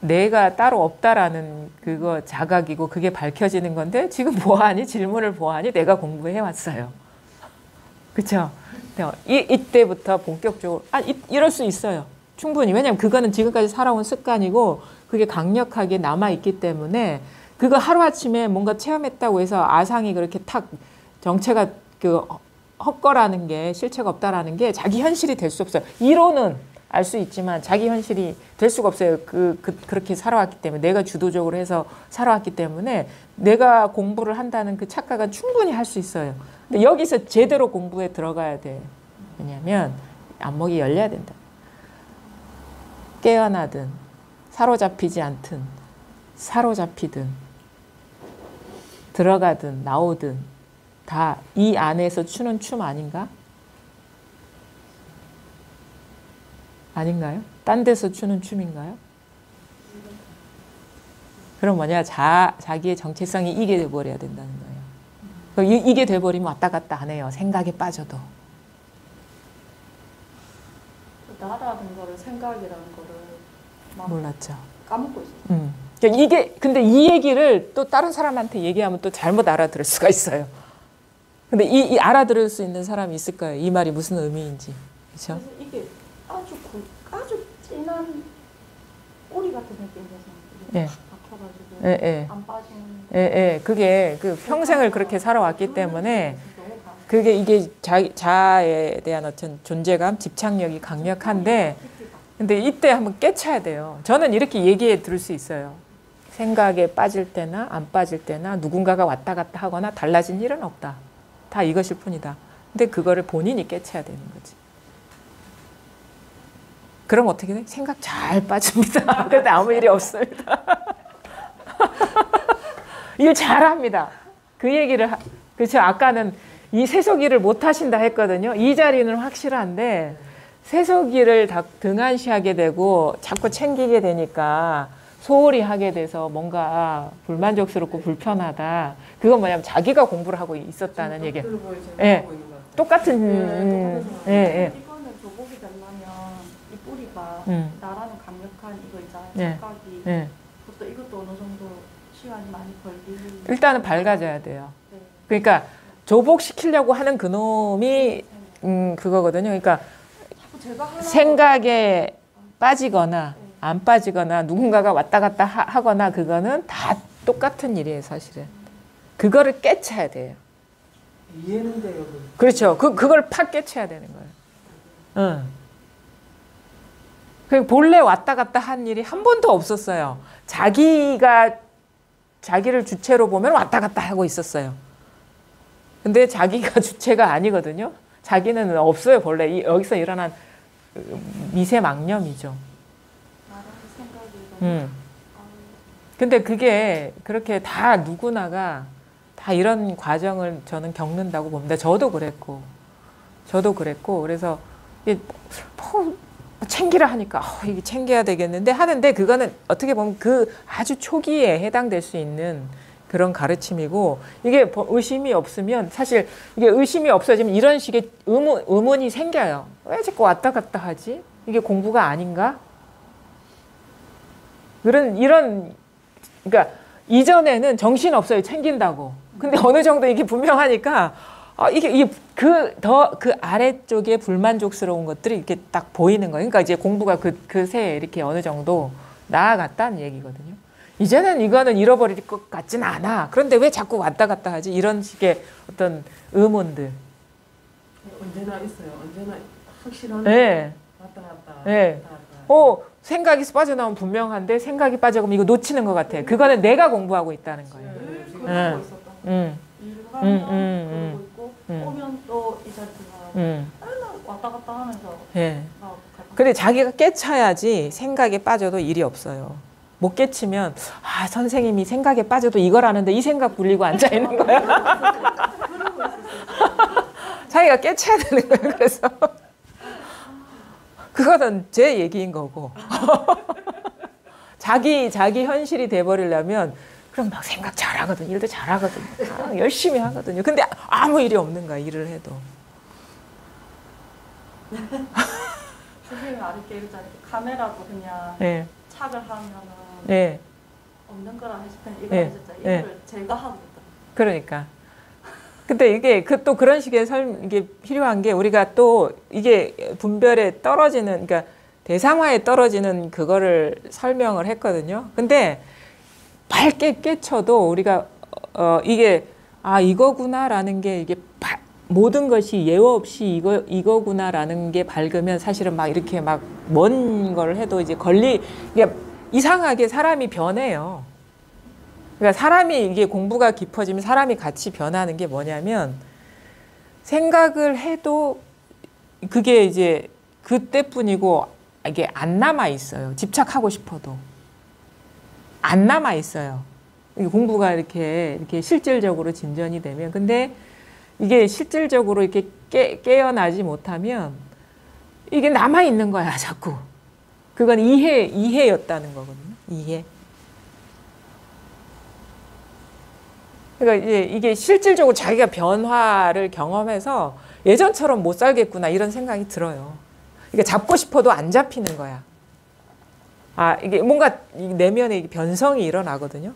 Speaker 1: 내가 따로 없다라는 그거 자각이고 그게 밝혀지는 건데 지금 뭐하니? 질문을 뭐하니? 내가 공부해 왔어요. 그렇죠? 이때부터 본격적으로 이럴 수 있어요. 충분히. 왜냐하면 그거는 지금까지 살아온 습관이고 그게 강력하게 남아있기 때문에 그거 하루아침에 뭔가 체험했다고 해서 아상이 그렇게 탁 정체가 헛거라는 게 실체가 없다라는 게 자기 현실이 될 수 없어요. 이론은 알 수 있지만 자기 현실이 될 수가 없어요. 그렇게 살아왔기 때문에 내가 주도적으로 해서 살아왔기 때문에 내가 공부를 한다는 그 착각은 충분히 할 수 있어요. 근데 여기서 제대로 공부에 들어가야 돼. 왜냐하면 안목이 열려야 된다. 깨어나든 사로잡히지 않든 사로잡히든 들어가든 나오든 다 이 안에서 추는 춤 아닌가? 아닌가요? 딴 데서 추는 춤인가요? 그럼 뭐냐? 자기의 정체성이 이게 돼버려야 된다는 거예요. 이게 돼버리면 왔다 갔다 안 해요. 생각에 빠져도.
Speaker 3: 나라는 거를 생각이라는 거를 막
Speaker 1: 몰랐죠.
Speaker 3: 까먹고 있어요.
Speaker 1: 그러니까 근데 이 얘기를 또 다른 사람한테 얘기하면 또 잘못 알아들을 수가 있어요. 근데 이 알아들을 수 있는 사람이 있을 거예요. 이 말이 무슨 의미인지. 그렇죠?
Speaker 3: 그래서 이게 아주 진한 꼬리 같은 느낌이어서
Speaker 1: 예.
Speaker 3: 박혀가지고
Speaker 1: 예.
Speaker 3: 안 빠지는.
Speaker 1: 예. 그게 평생을 그렇게 살아왔기 때문에 그게 이게 자아에 대한 어떤 존재감, 집착력이 강력한데 근데 이때 한번 깨쳐야 돼요. 저는 이렇게 얘기해 들을 수 있어요. 생각에 빠질 때나 안 빠질 때나 누군가가 왔다 갔다 하거나 달라진 일은 없다. 다 이것일 뿐이다. 근데 그거를 본인이 깨쳐야 되는 거지. 그럼 어떻게 돼? 생각 잘 빠집니다. 근데 아무 일이 없습니다. 일 잘합니다. 그 얘기를 그렇죠. 아까는 이 세속일을 못 하신다 했거든요. 이 자리는 확실한데 세속일을 등한시하게 되고 자꾸 챙기게 되니까 소홀히 하게 돼서 뭔가 불만족스럽고 불편하다. 그건 뭐냐면 자기가 공부를 하고 있었다는 얘기예요. 예, 똑같은. 예.
Speaker 3: 이거는 조복이 되려면 이 뿌리가 나라는 강력한 이거 있잖아요.
Speaker 1: 예.
Speaker 3: 착각이.
Speaker 1: 예.
Speaker 3: 이것도 어느 정도 시간이 많이 걸리는.
Speaker 1: 일단은 밝아져야 돼요.
Speaker 3: 네.
Speaker 1: 그러니까 조복시키려고 하는 그놈이 그거거든요. 그러니까 생각에 빠지거나 안 빠지거나 누군가가 왔다 갔다 하거나 그거는 다 똑같은 일이에요, 사실은. 그거를 깨쳐야 돼요.
Speaker 4: 이해는 돼요.
Speaker 1: 그렇죠. 그걸 팍 깨쳐야 되는 거예요. 그 본래 왔다 갔다 한 일이 한 번도 없었어요. 자기를 주체로 보면 왔다 갔다 하고 있었어요. 근데 자기가 주체가 아니거든요. 자기는 없어요, 본래. 여기서 일어난 미세망념이죠. 근데 그게 그렇게 다 누구나가 다 이런 과정을 저는 겪는다고 봅니다. 저도 그랬고 그래서 챙기라 하니까 이게 챙겨야 되겠는데 하는데 그거는 어떻게 보면 그 아주 초기에 해당될 수 있는 그런 가르침이고 이게 의심이 없으면 사실 이게 의심이 없어지면 이런 식의 의문이 생겨요. 왜 자꾸 왔다 갔다 하지? 이게 공부가 아닌가? 그러니까 이전에는 정신 없어요. 챙긴다고. 근데 어느 정도 이게 분명하니까 이게 그 아래쪽에 불만족스러운 것들이 이렇게 딱 보이는 거예요. 그러니까 이제 공부가 그새 이렇게 어느 정도 나아갔다는 얘기거든요. 이제는 이거는 잃어버릴 것 같진 않아. 그런데 왜 자꾸 왔다 갔다 하지? 이런 식의 어떤 의문들.
Speaker 4: 언제나 있어요. 언제나 확실한
Speaker 1: 네.
Speaker 4: 왔다 갔다.
Speaker 1: 네.
Speaker 4: 왔다 갔다.
Speaker 1: 생각이 빠져나오면 분명한데 생각이 빠져가면 이거 놓치는 것 같아. 그거는 내가 공부하고 있다는 거예요.
Speaker 3: 늘 그러고
Speaker 1: 응.
Speaker 3: 있었던 거예요.
Speaker 1: 응.
Speaker 3: 일을 하면
Speaker 1: 응.
Speaker 3: 그러고 있고
Speaker 1: 응.
Speaker 3: 오면 또 이 자리가
Speaker 1: 응.
Speaker 3: 맨날 왔다 갔다 하면서
Speaker 1: 예.
Speaker 3: 막
Speaker 1: 근데 자기가 깨쳐야지 생각에 빠져도 일이 없어요. 못 깨치면 아 선생님이 생각에 빠져도 이걸 하는데 이 생각 굴리고 앉아 있는 거야. 자기가 깨쳐야 되는 거예요. 그래서 그거는 제 얘기인 거고 자기 현실이 돼버리려면 그럼 막 생각 잘하거든. 일도 잘하거든. 열심히 하거든요. 근데 아무 일이 없는 거야. 일을 해도.
Speaker 3: 선생님이 아랫게 있잖아요. 카메라도 그냥
Speaker 1: 네.
Speaker 3: 착을 하면은
Speaker 1: 네.
Speaker 3: 없는 거라 하실 때 이거
Speaker 1: 네.
Speaker 3: 하셨잖아요.
Speaker 1: 네.
Speaker 3: 이거를 제가 하고 있다.
Speaker 1: 그러니까. 근데 이게 또 그런 식의 이게 필요한 게 우리가 또 이게 분별에 떨어지는, 그러니까 대상화에 떨어지는 그거를 설명을 했거든요. 근데 밝게 깨쳐도 우리가 이게 이거구나라는 게 이게 모든 것이 예외 없이 이거구나라는 게 밝으면 사실은 막 이렇게 막 먼 걸 해도 이제 이게 이상하게 사람이 변해요. 그러니까 사람이 이게 공부가 깊어지면 사람이 같이 변하는 게 뭐냐면 생각을 해도 그게 이제 그때뿐이고 이게 안 남아 있어요. 집착하고 싶어도 안 남아 있어요. 공부가 이렇게 실질적으로 진전이 되면 근데 이게 실질적으로 이렇게 깨어나지 못하면 이게 남아 있는 거야 자꾸. 그건 이해였다는 거거든요. 이해. 그러니까 이게 실질적으로 자기가 변화를 경험해서 예전처럼 못 살겠구나 이런 생각이 들어요. 그러니까 잡고 싶어도 안 잡히는 거야. 이게 뭔가 내면에 변성이 일어나거든요.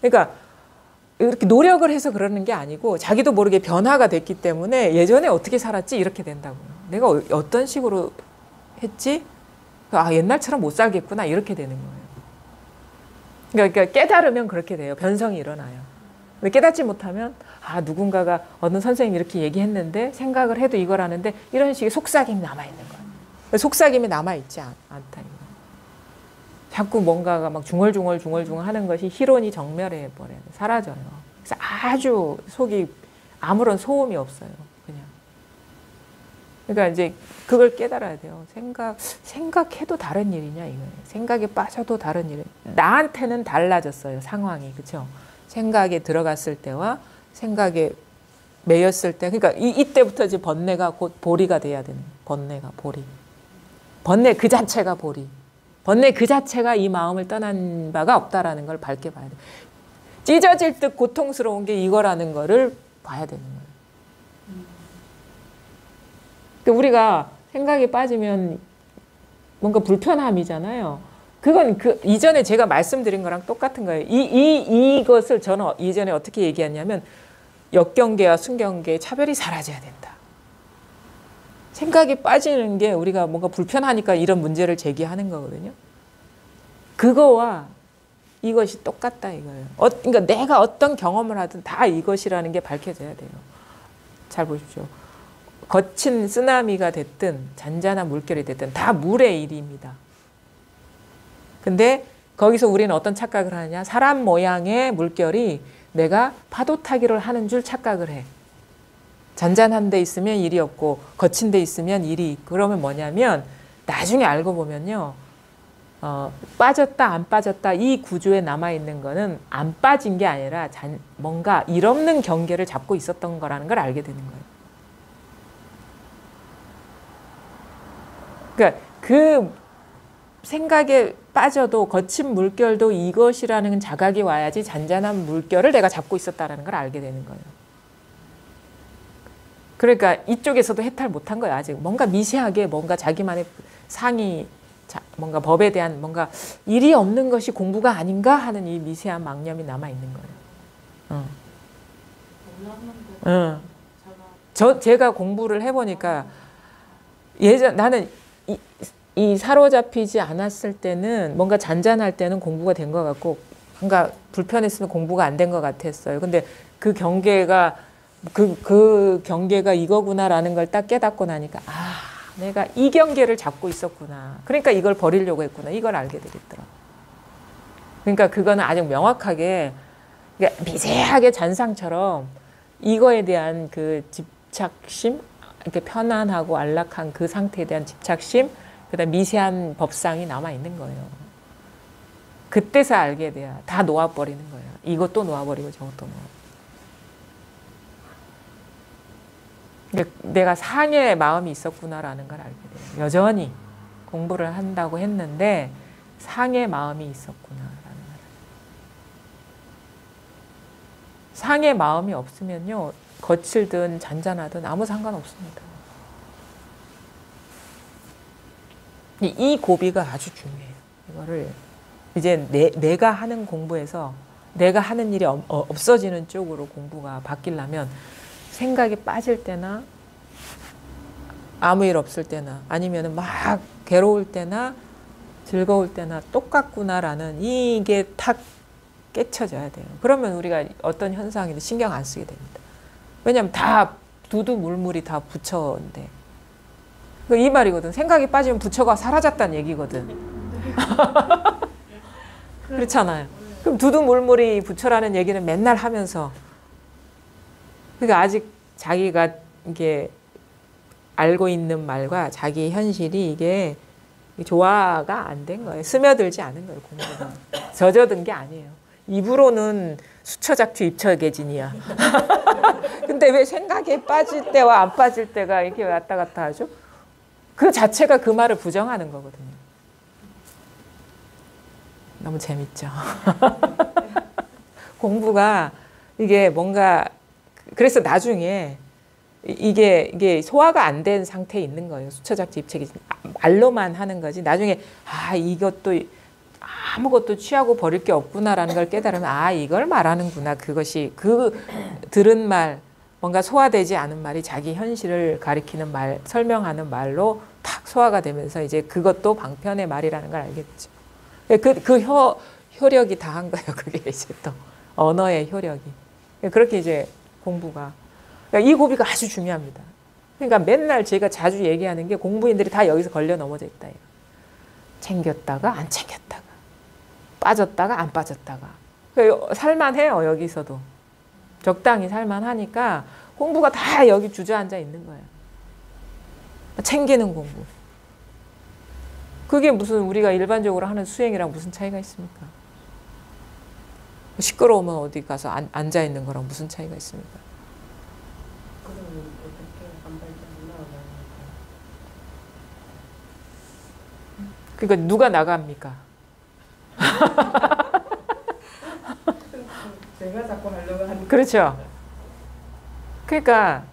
Speaker 1: 그러니까 이렇게 노력을 해서 그러는 게 아니고 자기도 모르게 변화가 됐기 때문에 예전에 어떻게 살았지 이렇게 된다고요. 내가 어떤 식으로 했지? 옛날처럼 못 살겠구나 이렇게 되는 거예요. 그러니까 깨달으면 그렇게 돼요. 변성이 일어나요. 근데 깨닫지 못하면 누군가가 어느 선생님이 이렇게 얘기했는데 생각을 해도 이걸 하는데 이런 식의 속삭임이 남아있는 거예요. 속삭임이 남아있지 않다는 거예요. 자꾸 뭔가가 막 중얼중얼 하는 것이 희론이 정멸해 버려요. 사라져요. 그래서 아주 속이 아무런 소음이 없어요. 그냥. 그러니까 이제 그걸 깨달아야 돼요. 생각해도 다른 일이냐 이거예요. 생각에 빠져도 다른 일. 나한테는 달라졌어요. 상황이. 그렇죠? 생각에 들어갔을 때와 생각에 매였을 때. 그러니까 이때부터 이제 번뇌가 곧 보리가 돼야 되는 번뇌가 보리. 번뇌 그 자체가 보리. 번뇌 그 자체가 이 마음을 떠난 바가 없다라는 걸 밝게 봐야 돼요. 찢어질 듯 고통스러운 게 이거라는 거를 봐야 되는 거예요. 그러니까 우리가 생각에 빠지면 뭔가 불편함이잖아요. 그건 이전에 제가 말씀드린 거랑 똑같은 거예요. 이것을 저는 이전에 어떻게 얘기했냐면 역경계와 순경계의 차별이 사라져야 된다. 생각이 빠지는 게 우리가 뭔가 불편하니까 이런 문제를 제기하는 거거든요. 그거와 이것이 똑같다 이거예요. 그러니까 내가 어떤 경험을 하든 다 이것이라는 게 밝혀져야 돼요. 잘 보십시오. 거친 쓰나미가 됐든 잔잔한 물결이 됐든 다 물의 일입니다. 근데 거기서 우리는 어떤 착각을 하느냐. 사람 모양의 물결이 내가 파도 타기를 하는 줄 착각을 해. 잔잔한 데 있으면 일이 없고 거친 데 있으면 일이 있고 그러면 뭐냐면 나중에 알고 보면요. 빠졌다 안 빠졌다 이 구조에 남아있는 거는 안 빠진 게 아니라 뭔가 일 없는 경계를 잡고 있었던 거라는 걸 알게 되는 거예요. 그러니까 그 생각에 빠져도 거친 물결도 이것이라는 자각이 와야지 잔잔한 물결을 내가 잡고 있었다는 걸 알게 되는 거예요. 그러니까 이쪽에서도 해탈 못한 거예요. 아직 뭔가 미세하게 뭔가 자기만의 상이 뭔가 법에 대한 뭔가 일이 없는 것이 공부가 아닌가 하는 이 미세한 망념이 남아있는 거예요. 제가 공부를 해보니까 나는 이 사로잡히지 않았을 때는 뭔가 잔잔할 때는 공부가 된 것 같고 뭔가 불편했으면 공부가 안 된 것 같았어요. 근데 그 경계가 그 경계가 이거구나라는 걸 딱 깨닫고 나니까 아, 내가 이 경계를 잡고 있었구나. 그러니까 이걸 버리려고 했구나. 이걸 알게 되겠더라고요. 그러니까 그거는 아주 명확하게 그러니까 미세하게 잔상처럼 이거에 대한 그 집착심, 이렇게 편안하고 안락한 그 상태에 대한 집착심, 그다음 미세한 법상이 남아 있는 거예요. 그때서 알게 돼야 다 놓아버리는 거예요. 이것도 놓아버리고 저것도 놓아. 내가 상의 마음이 있었구나라는 걸 알게 돼요. 여전히 공부를 한다고 했는데 상의 마음이 있었구나라는 걸. 상의 마음이 없으면요, 거칠든 잔잔하든 아무 상관없습니다. 이 고비가 아주 중요해요. 이거를 이제 내가 하는 공부에서 내가 하는 일이 없어지는 쪽으로 공부가 바뀌려면 생각이 빠질 때나 아무 일 없을 때나 아니면 막 괴로울 때나 즐거울 때나 똑같구나라는 이게 탁 깨쳐져야 돼요. 그러면 우리가 어떤 현상이든 신경 안 쓰게 됩니다. 왜냐하면 다 두두물물이 다 부처인데 이 말이거든. 생각이 빠지면 부처가 사라졌다는 얘기거든. 그렇잖아요. 그럼 두두물물이 부처라는 얘기는 맨날 하면서 그러니까 아직 자기가 이게 알고 있는 말과 자기 현실이 이게 조화가 안 된 거예요. 스며들지 않은 거예요. 공부가. 젖어든 게 아니에요. 입으로는 수처작추 입처계진이야. 근데 왜 생각에 빠질 때와 안 빠질 때가 이렇게 왔다 갔다 하죠? 그 자체가 그 말을 부정하는 거거든요. 너무 재밌죠? 공부가 이게 뭔가 그래서 나중에 이게 소화가 안 된 상태에 있는 거예요. 수처작지 입체기 말로만 하는 거지. 나중에 아 이것도 아무것도 취하고 버릴 게 없구나라는 걸 깨달으면 아 이걸 말하는구나. 그것이 그 들은 말 뭔가 소화되지 않은 말이 자기 현실을 가리키는 말 설명하는 말로 탁 소화가 되면서 이제 그것도 방편의 말이라는 걸 알겠죠. 효력이 다 한 거예요. 그게 이제 또 언어의 효력이. 그렇게 이제 공부가 그러니까 이 고비가 아주 중요합니다. 그러니까 맨날 제가 자주 얘기하는 게 공부인들이 다 여기서 걸려 넘어져 있다. 챙겼다가 안 챙겼다가 빠졌다가 안 빠졌다가 살만해요. 여기서도 적당히 살만하니까 공부가 다 여기 주저앉아 있는 거예요. 챙기는 공부. 그게 무슨 우리가 일반적으로 하는 수행이랑 무슨 차이가 있습니까? 시끄러우면 어디 가서 앉아 있는 거랑 무슨 차이가 있습니까?
Speaker 4: 그러면 어떻게 한 발짝 나아가니까?
Speaker 1: 그러니까 누가 나갑니까?
Speaker 4: 제가 자꾸 하려고 하는
Speaker 1: 그렇죠. 그러니까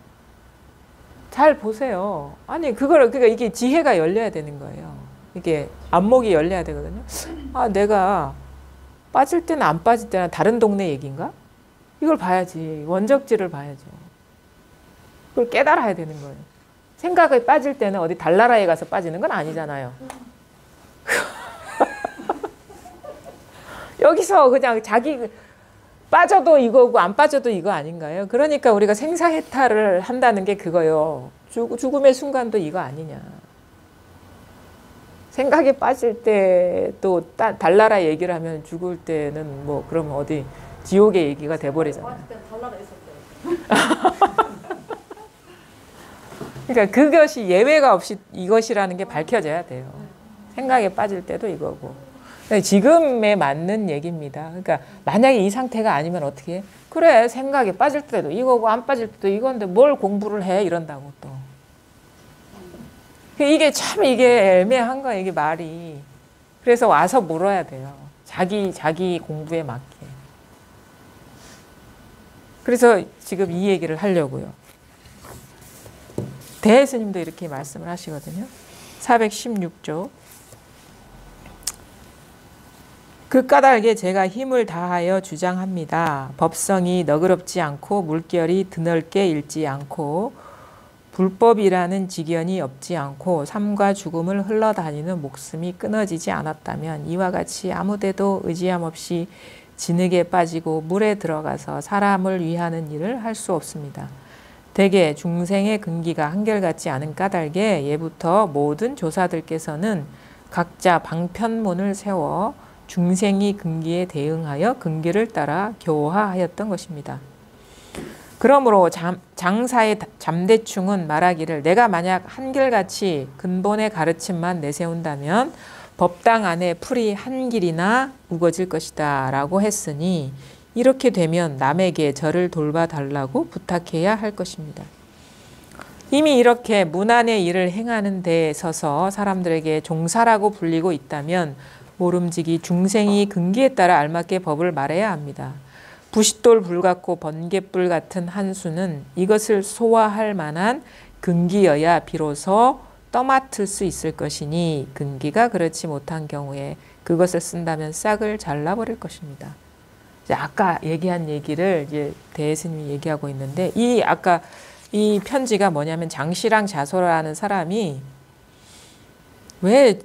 Speaker 1: 잘 보세요. 아니 그러니까 이게 지혜가 열려야 되는 거예요. 이게 안목이 열려야 되거든요. 아 내가 빠질 때나 안 빠질 때나 다른 동네 얘기인가? 이걸 봐야지. 원적지를 봐야죠. 그걸 깨달아야 되는 거예요. 생각에 빠질 때는 어디 달나라에 가서 빠지는 건 아니잖아요. 여기서 그냥 자기 빠져도 이거고 안 빠져도 이거 아닌가요? 그러니까 우리가 생사해탈을 한다는 게 그거요. 죽음의 순간도 이거 아니냐. 생각에 빠질 때 또 달나라 얘기를 하면 죽을 때는 뭐 그러면 어디 지옥의 얘기가 돼버리잖아요.
Speaker 3: 달나라 있었대요.
Speaker 1: 그러니까 그것이 예외가 없이 이것이라는 게 밝혀져야 돼요. 생각에 빠질 때도 이거고. 지금에 맞는 얘기입니다. 그러니까 만약에 이 상태가 아니면 어떻게 해? 그래 생각에 빠질 때도 이거고 안 빠질 때도 이건데 뭘 공부를 해 이런다고 또. 이게 참 이게 애매한 거예요. 이게 말이. 그래서 와서 물어야 돼요. 자기 공부에 맞게. 그래서 지금 이 얘기를 하려고요. 대스님도 이렇게 말씀을 하시거든요. 416조. 그 까닭에 제가 힘을 다하여 주장합니다. 법성이 너그럽지 않고 물결이 드넓게 일지 않고 불법이라는 직연이 없지 않고 삶과 죽음을 흘러다니는 목숨이 끊어지지 않았다면 이와 같이 아무데도 의지함 없이 진흙에 빠지고 물에 들어가서 사람을 위하는 일을 할 수 없습니다. 대개 중생의 근기가 한결같지 않은 까닭에 예부터 모든 조사들께서는 각자 방편문을 세워 중생이 근기에 대응하여 근기를 따라 교화하였던 것입니다. 그러므로 장사의 잠대충은 말하기를 내가 만약 한결같이 근본의 가르침만 내세운다면 법당 안에 풀이 한 길이나 우거질 것이다 라고 했으니 이렇게 되면 남에게 저를 돌봐달라고 부탁해야 할 것입니다. 이미 이렇게 문안의 일을 행하는 데 서서 사람들에게 종사라고 불리고 있다면 모름지기 중생이 근기에 따라 알맞게 법을 말해야 합니다. 부싯돌 불 같고 번갯불 같은 한 수는 이것을 소화할 만한 근기여야 비로소 떠맡을 수 있을 것이니 근기가 그렇지 못한 경우에 그것을 쓴다면 싹을 잘라버릴 것입니다. 아까 얘기한 얘기를 이제 대스님이 얘기하고 있는데 아까 이 편지가 뭐냐면 장시랑 자소라는 사람이 왜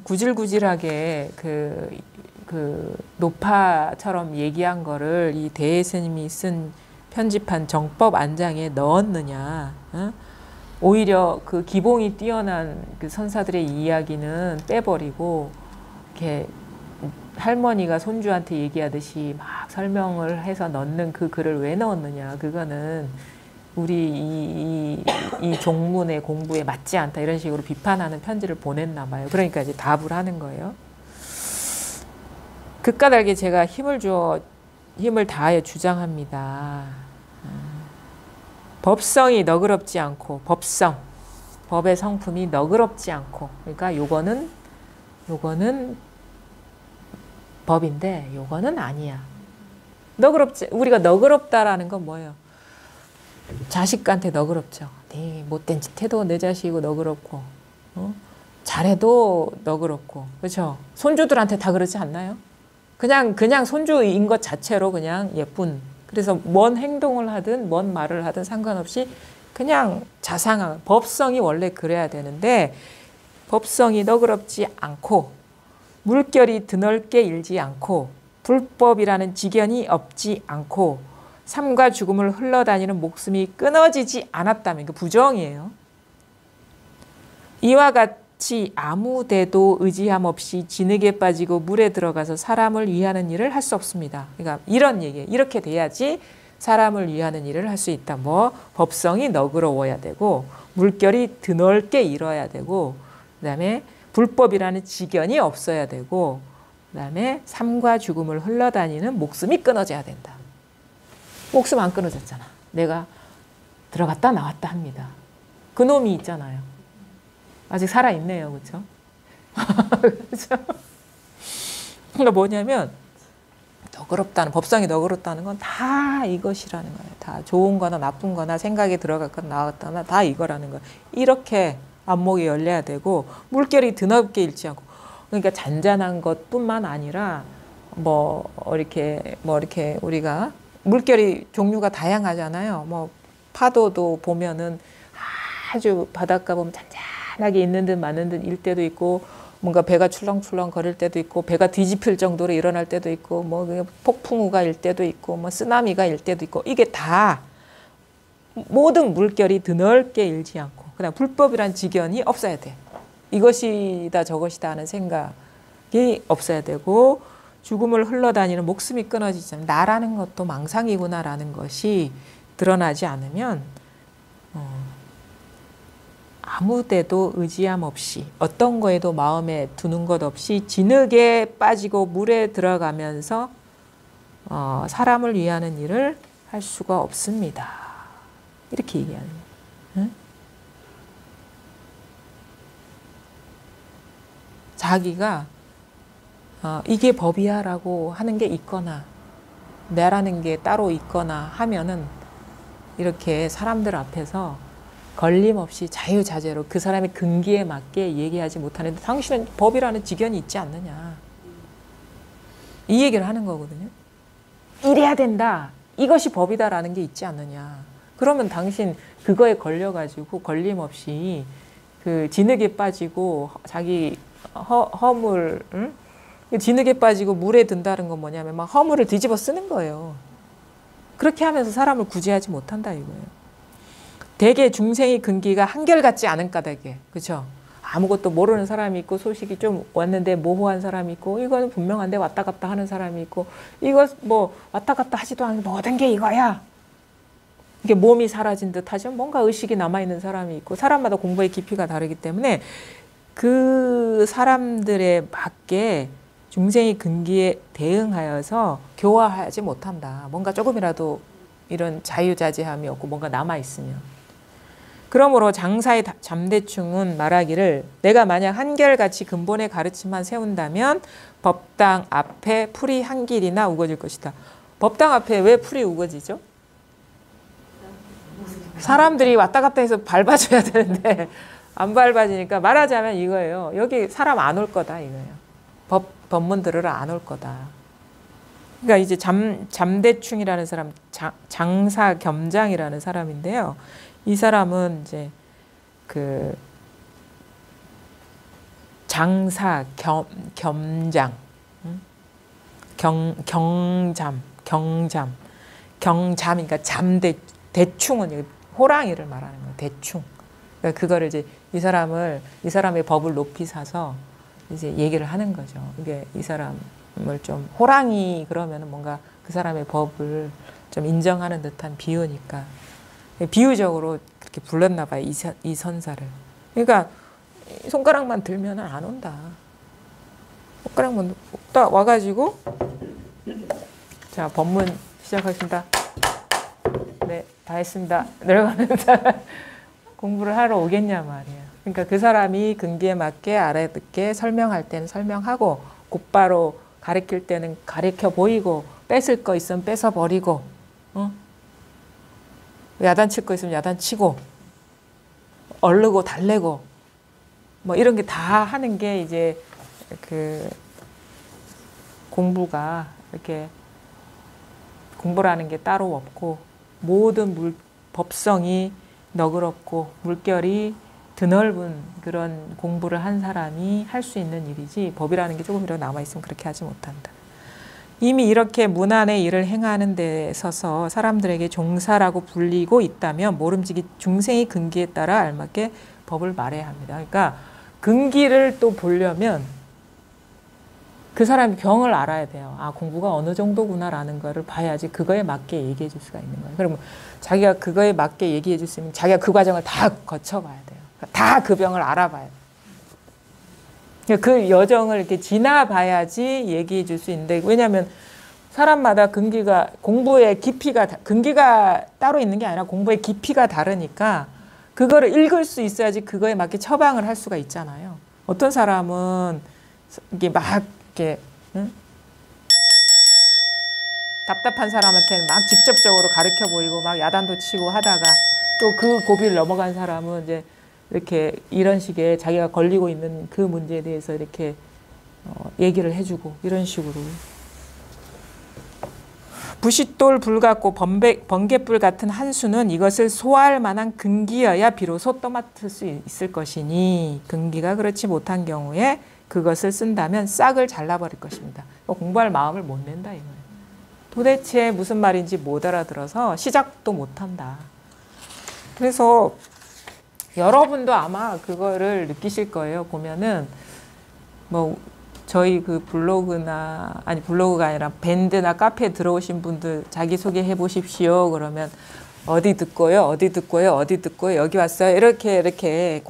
Speaker 1: 구질구질하게 그 노파처럼 얘기한 거를 이 대스님이 쓴 편집한 정법 안장에 넣었느냐. 어? 오히려 그 기봉이 뛰어난 그 선사들의 이야기는 빼버리고 이렇게 할머니가 손주한테 얘기하듯이 막 설명을 해서 넣는 그 글을 왜 넣었느냐. 그거는 우리 이 종문의 공부에 맞지 않다. 이런 식으로 비판하는 편지를 보냈나 봐요. 그러니까 이제 답을 하는 거예요. 그 까닭에 제가 힘을 다하여 주장합니다. 법성이 너그럽지 않고 법의 성품이 너그럽지 않고 그러니까 요거는 법인데 요거는 아니야. 우리가 너그럽다라는 건 뭐예요? 자식한테 너그럽죠. 네 못된 짓 해도 내 자식이고 너그럽고 잘해도 너그럽고 그렇죠? 손주들한테 다 그렇지 않나요? 그냥 손주인 것 자체로 그냥 예쁜. 그래서 뭔 행동을 하든 뭔 말을 하든 상관없이 그냥 자상한 법성이 원래 그래야 되는데 법성이 너그럽지 않고 물결이 드넓게 일지 않고 불법이라는 지견이 없지 않고 삶과 죽음을 흘러다니는 목숨이 끊어지지 않았다면 그 부정이에요. 이와 같이 아무 데도 의지함 없이 진흙에 빠지고 물에 들어가서 사람을 위하는 일을 할 수 없습니다. 그러니까 이런 얘기예요. 이렇게 돼야지 사람을 위하는 일을 할 수 있다. 법성이 너그러워야 되고 물결이 드넓게 일어야 되고 그다음에 불법이라는 지견이 없어야 되고 그다음에 삶과 죽음을 흘러다니는 목숨이 끊어져야 된다. 목숨 안 끊어졌잖아. 내가 들어갔다 나왔다 합니다. 그 놈이 있잖아요. 아직 살아있네요. 그렇죠? 그렇죠? 그러니까 뭐냐면 법성이 너그럽다는 건 다 이것이라는 거예요. 다 좋은 거나 나쁜 거나 생각이 들어갔거나 나왔거나 다 이거라는 거예요. 이렇게 안목이 열려야 되고 물결이 드넓게 일지 않고 그러니까 잔잔한 것뿐만 아니라 이렇게 우리가 물결이 종류가 다양하잖아요. 파도도 보면은 아주 바닷가 보면 잔잔하게 있는 듯 마는 듯 일 때도 있고 뭔가 배가 출렁출렁 거릴 때도 있고 배가 뒤집힐 정도로 일어날 때도 있고 폭풍우가 일 때도 있고 쓰나미가 일 때도 있고 이게 다 모든 물결이 드넓게 일지 않고 그다음 불법이란 지견이 없어야 돼. 이것이다 저것이다 하는 생각이 없어야 되고 죽음을 흘러다니는 목숨이 끊어지지 않으면 나라는 것도 망상이구나라는 것이 드러나지 않으면 아무 데도 의지함 없이 어떤 거에도 마음에 두는 것 없이 진흙에 빠지고 물에 들어가면서 사람을 위하는 일을 할 수가 없습니다. 이렇게 얘기하는 거예요. 응? 자기가 이게 법이야 라고 하는 게 있거나 나라는 게 따로 있거나 하면은 이렇게 사람들 앞에서 걸림없이 자유자재로 그 사람의 근기에 맞게 얘기하지 못하는데 당신은 법이라는 지견이 있지 않느냐. 이 얘기를 하는 거거든요. 이래야 된다. 이것이 법이다라는 게 있지 않느냐. 그러면 당신 그거에 걸려가지고 걸림없이 그 진흙에 빠지고 자기 진흙에 빠지고 물에 든다는 건 뭐냐면 막 허물을 뒤집어 쓰는 거예요. 그렇게 하면서 사람을 구제하지 못한다 이거예요. 대개 중생의 근기가 한결같지 않은 까닭에, 그렇죠? 아무것도 모르는 사람이 있고 소식이 좀 왔는데 모호한 사람이 있고 이거는 분명한데 왔다 갔다 하는 사람이 있고 이거 뭐 왔다 갔다 하지도 않는 모든 게 이거야. 이게 몸이 사라진 듯 하죠. 뭔가 의식이 남아있는 사람이 있고 사람마다 공부의 깊이가 다르기 때문에 그 사람들에 맞게 중생의 근기에 대응하여서 교화하지 못한다. 뭔가 조금이라도 이런 자유자재함이 없고 뭔가 남아있으면. 그러므로 장사의 잠대충은 말하기를 내가 만약 한결같이 근본의 가르침만 세운다면 법당 앞에 풀이 한 길이나 우거질 것이다. 법당 앞에 왜 풀이 우거지죠? 사람들이 왔다 갔다 해서 밟아줘야 되는데 안 밟아지니까 말하자면 이거예요. 여기 사람 안 올 거다 이거예요. 법문 들으러 안 올 거다. 그러니까 이제 잠대충이라는 사람, 장사 겸장이라는 사람인데요. 이 사람은 이제 그 장사 겸장, 경잠, 그러니까 대충은 호랑이를 말하는 거예요. 대충. 그러니까 그거를 이제 이 사람의 법을 높이 사서 이제 얘기를 하는 거죠. 이게 이 사람을 좀 호랑이 그러면은 뭔가 그 사람의 법을 좀 인정하는 듯한 비유니까 비유적으로 그렇게 불렀나 봐요. 이 선사를. 그러니까 손가락만 들면 안 온다. 손가락만 딱 와가지고 자 법문 시작하겠습니다. 네, 다 했습니다. 내려가면서 공부를 하러 오겠냐 말이에요. 그러니까 그 사람이 근기에 맞게 알아듣게 설명할 때는 설명하고 곧바로 가르칠 때는 가르쳐 보이고 뺏을 거 있으면 뺏어 버리고 야단칠 거 있으면 야단치고 얼르고 달래고 뭐 이런 게 다 하는 게 이제 그 공부가 이렇게 공부라는 게 따로 없고 모든 법성이 너그럽고 물결이 드넓은 그런 공부를 한 사람이 할 수 있는 일이지 법이라는 게 조금이라도 남아있으면 그렇게 하지 못한다. 이미 이렇게 문안의 일을 행하는 데 서서 사람들에게 종사라고 불리고 있다면 모름지기 중생의 근기에 따라 알맞게 법을 말해야 합니다. 그러니까 근기를 또 보려면 그 사람이 병을 알아야 돼요. 아, 공부가 어느 정도구나라는 거를 봐야지 그거에 맞게 얘기해 줄 수가 있는 거예요. 그러면 자기가 그거에 맞게 얘기해 줄 수 있으면 자기가 그 과정을 다 거쳐봐야 돼요. 다 그 병을 알아봐야 돼요. 그 여정을 이렇게 지나봐야지 얘기해 줄 수 있는데 왜냐하면 사람마다 근기가 공부의 깊이가 근기가 따로 있는 게 아니라 공부의 깊이가 다르니까 그거를 읽을 수 있어야지 그거에 맞게 처방을 할 수가 있잖아요. 어떤 사람은 이게 막 이렇게 답답한 사람한테는 막 직접적으로 가르쳐 보이고 막 야단도 치고 하다가 또 그 고비를 넘어간 사람은 이제 이렇게 이런 식의 자기가 걸리고 있는 그 문제에 대해서 이렇게 얘기를 해주고 이런 식으로 부싯돌 불 같고 번갯불 같은 한 수는 이것을 소화할 만한 근기여야 비로소 떠맡을 수 있을 것이니 근기가 그렇지 못한 경우에 그것을 쓴다면 싹을 잘라버릴 것입니다. 공부할 마음을 못 낸다 이거예요. 도대체 무슨 말인지 못 알아들어서 시작도 못한다. 그래서 여러분도 아마 그거를 느끼실 거예요. 보면은 뭐 저희 그 블로그가 아니라 밴드나 카페에 들어오신 분들 자기소개 해보십시오. 그러면 어디 듣고요, 어디 듣고요, 어디 듣고요, 여기 왔어요. 이렇게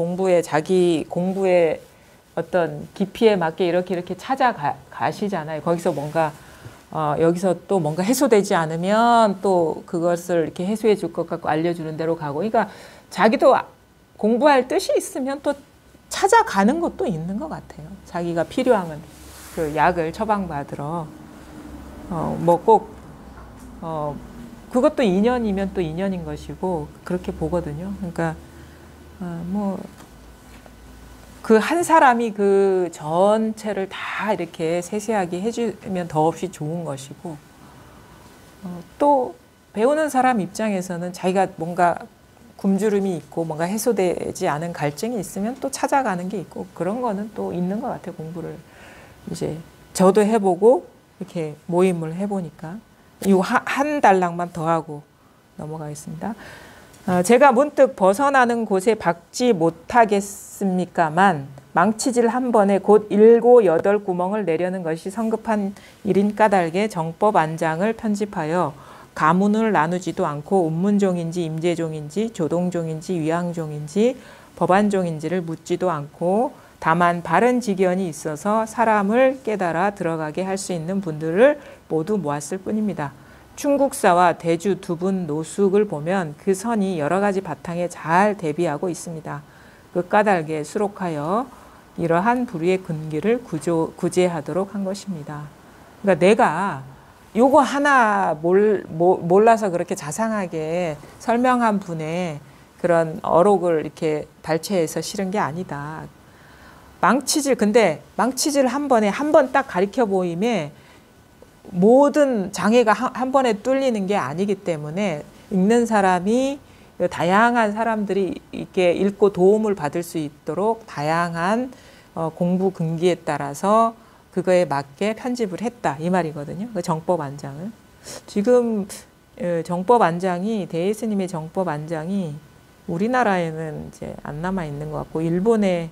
Speaker 1: 자기 공부의 어떤 깊이에 맞게 이렇게 찾아가시잖아요. 거기서 뭔가 여기서 또 뭔가 해소되지 않으면 또 그것을 이렇게 해소해 줄 것 같고 알려주는 대로 가고. 그러니까 자기도 공부할 뜻이 있으면 또 찾아가는 것도 있는 것 같아요. 자기가 필요한 그 약을 처방받으러 뭐 꼭 그것도 인연이면 또 인연인 것이고 그렇게 보거든요. 그러니까 뭐 그 한 사람이 그 전체를 다 이렇게 세세하게 해주면 더없이 좋은 것이고 또 배우는 사람 입장에서는 자기가 뭔가 굶주림이 있고 뭔가 해소되지 않은 갈증이 있으면 또 찾아가는 게 있고 그런 거는 또 있는 것 같아요. 공부를 이제 저도 해보고 이렇게 모임을 해보니까 이 한 단락만 더 하고 넘어가겠습니다. 제가 문득 벗어나는 곳에 박지 못하겠습니까만 망치질 한 번에 곧 7, 8구멍을 내려는 것이 성급한 일인 까닭에 정법 안장을 편집하여 가문을 나누지도 않고 운문종인지 임재종인지 조동종인지 위양종인지 법안종인지를 묻지도 않고 다만 바른 지견이 있어서 사람을 깨달아 들어가게 할 수 있는 분들을 모두 모았을 뿐입니다. 충국사와 대주 두 분 노숙을 보면 그 선이 여러 가지 바탕에 잘 대비하고 있습니다. 그 까닭에 수록하여 이러한 부류의 근기를 구제하도록 한 것입니다. 그러니까 내가 요거 하나 몰라서 그렇게 자상하게 설명한 분의 그런 어록을 이렇게 발췌해서 실은 게 아니다. 근데 망치질 한 번에 한 번 딱 가리켜 보임에 모든 장애가 한 번에 뚫리는 게 아니기 때문에 읽는 사람이 다양한 사람들이 이렇게 읽고 도움을 받을 수 있도록 다양한 공부 근기에 따라서 그거에 맞게 편집을 했다 이 말이거든요. 그 정법 안장을 지금 정법 안장이 대예스님의 정법 안장이 우리나라에는 이제 안 남아 있는 것 같고 일본의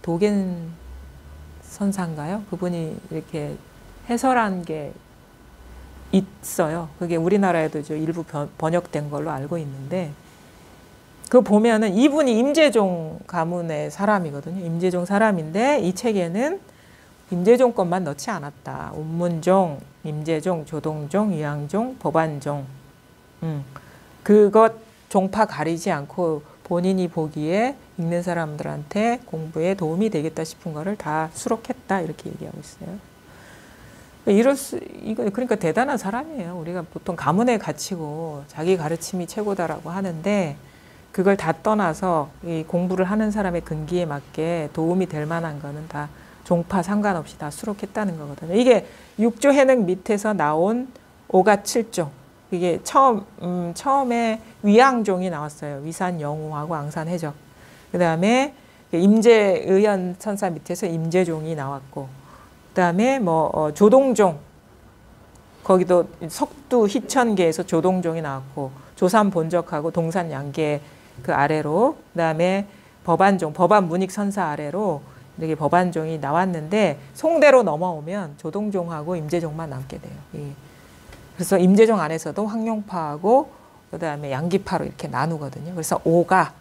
Speaker 1: 도겐 선사인가요? 그분이 이렇게 해설한 게 있어요. 그게 우리나라에도 일부 번역된 걸로 알고 있는데 그거 보면은 이분이 임재종 가문의 사람이거든요. 임재종 사람인데 이 책에는 임재종 것만 넣지 않았다. 운문종, 임재종, 조동종, 위양종, 법안종 그것 종파 가리지 않고 본인이 보기에 읽는 사람들한테 공부에 도움이 되겠다 싶은 거를 다 수록했다 이렇게 얘기하고 있어요. 그러니까 대단한 사람이에요. 우리가 보통 가문에 갇히고 자기 가르침이 최고다라고 하는데 그걸 다 떠나서 이 공부를 하는 사람의 근기에 맞게 도움이 될 만한 거는 다 종파 상관없이 다 수록했다는 거거든요. 이게 육조 해능 밑에서 나온 오가 7종. 이게 처음에 위양종이 나왔어요. 위산 영우하고 앙산 해적. 그 다음에 임재의연 선사 밑에서 임재종이 나왔고, 그 다음에 조동종. 거기도 석두 희천계에서 조동종이 나왔고, 조산 본적하고 동산 양계 그 아래로, 그 다음에 법안종, 법안 문익 선사 아래로 이렇게 법안종이 나왔는데 송대로 넘어오면 조동종하고 임재종만 남게 돼요. 그래서 임재종 안에서도 황룡파하고 그 다음에 양기파로 이렇게 나누거든요. 그래서 5가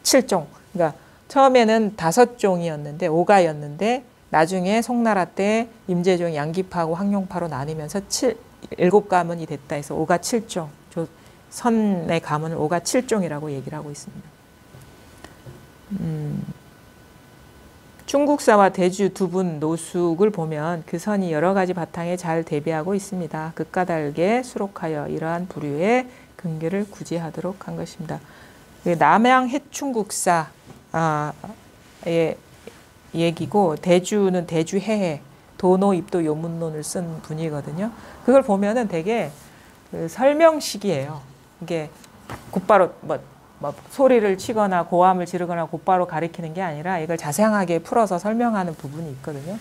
Speaker 1: 7종. 그러니까 처음에는 5종이었는데 5가였는데 나중에 송나라 때 임재종 양기파하고 황룡파로 나뉘면서 7가문이 됐다 해서 5가 7종. 선의 가문을 5가 7종이라고 얘기를 하고 있습니다. 충국사와 대주 두 분 노숙을 보면 그 선이 여러 가지 바탕에 잘 대비하고 있습니다. 그 까닭에 수록하여 이러한 부류의 근기를 구제하도록 한 것입니다. 남양 해충국사의 얘기고 대주는 대주해해 도노 입도 요문론을 쓴 분이거든요. 그걸 보면은 되게 그 설명식이에요. 이게 곧바로 소리를 치거나 고함을 지르거나 곧바로 가리키는 게 아니라 이걸 자세하게 풀어서 설명하는 부분이 있거든요.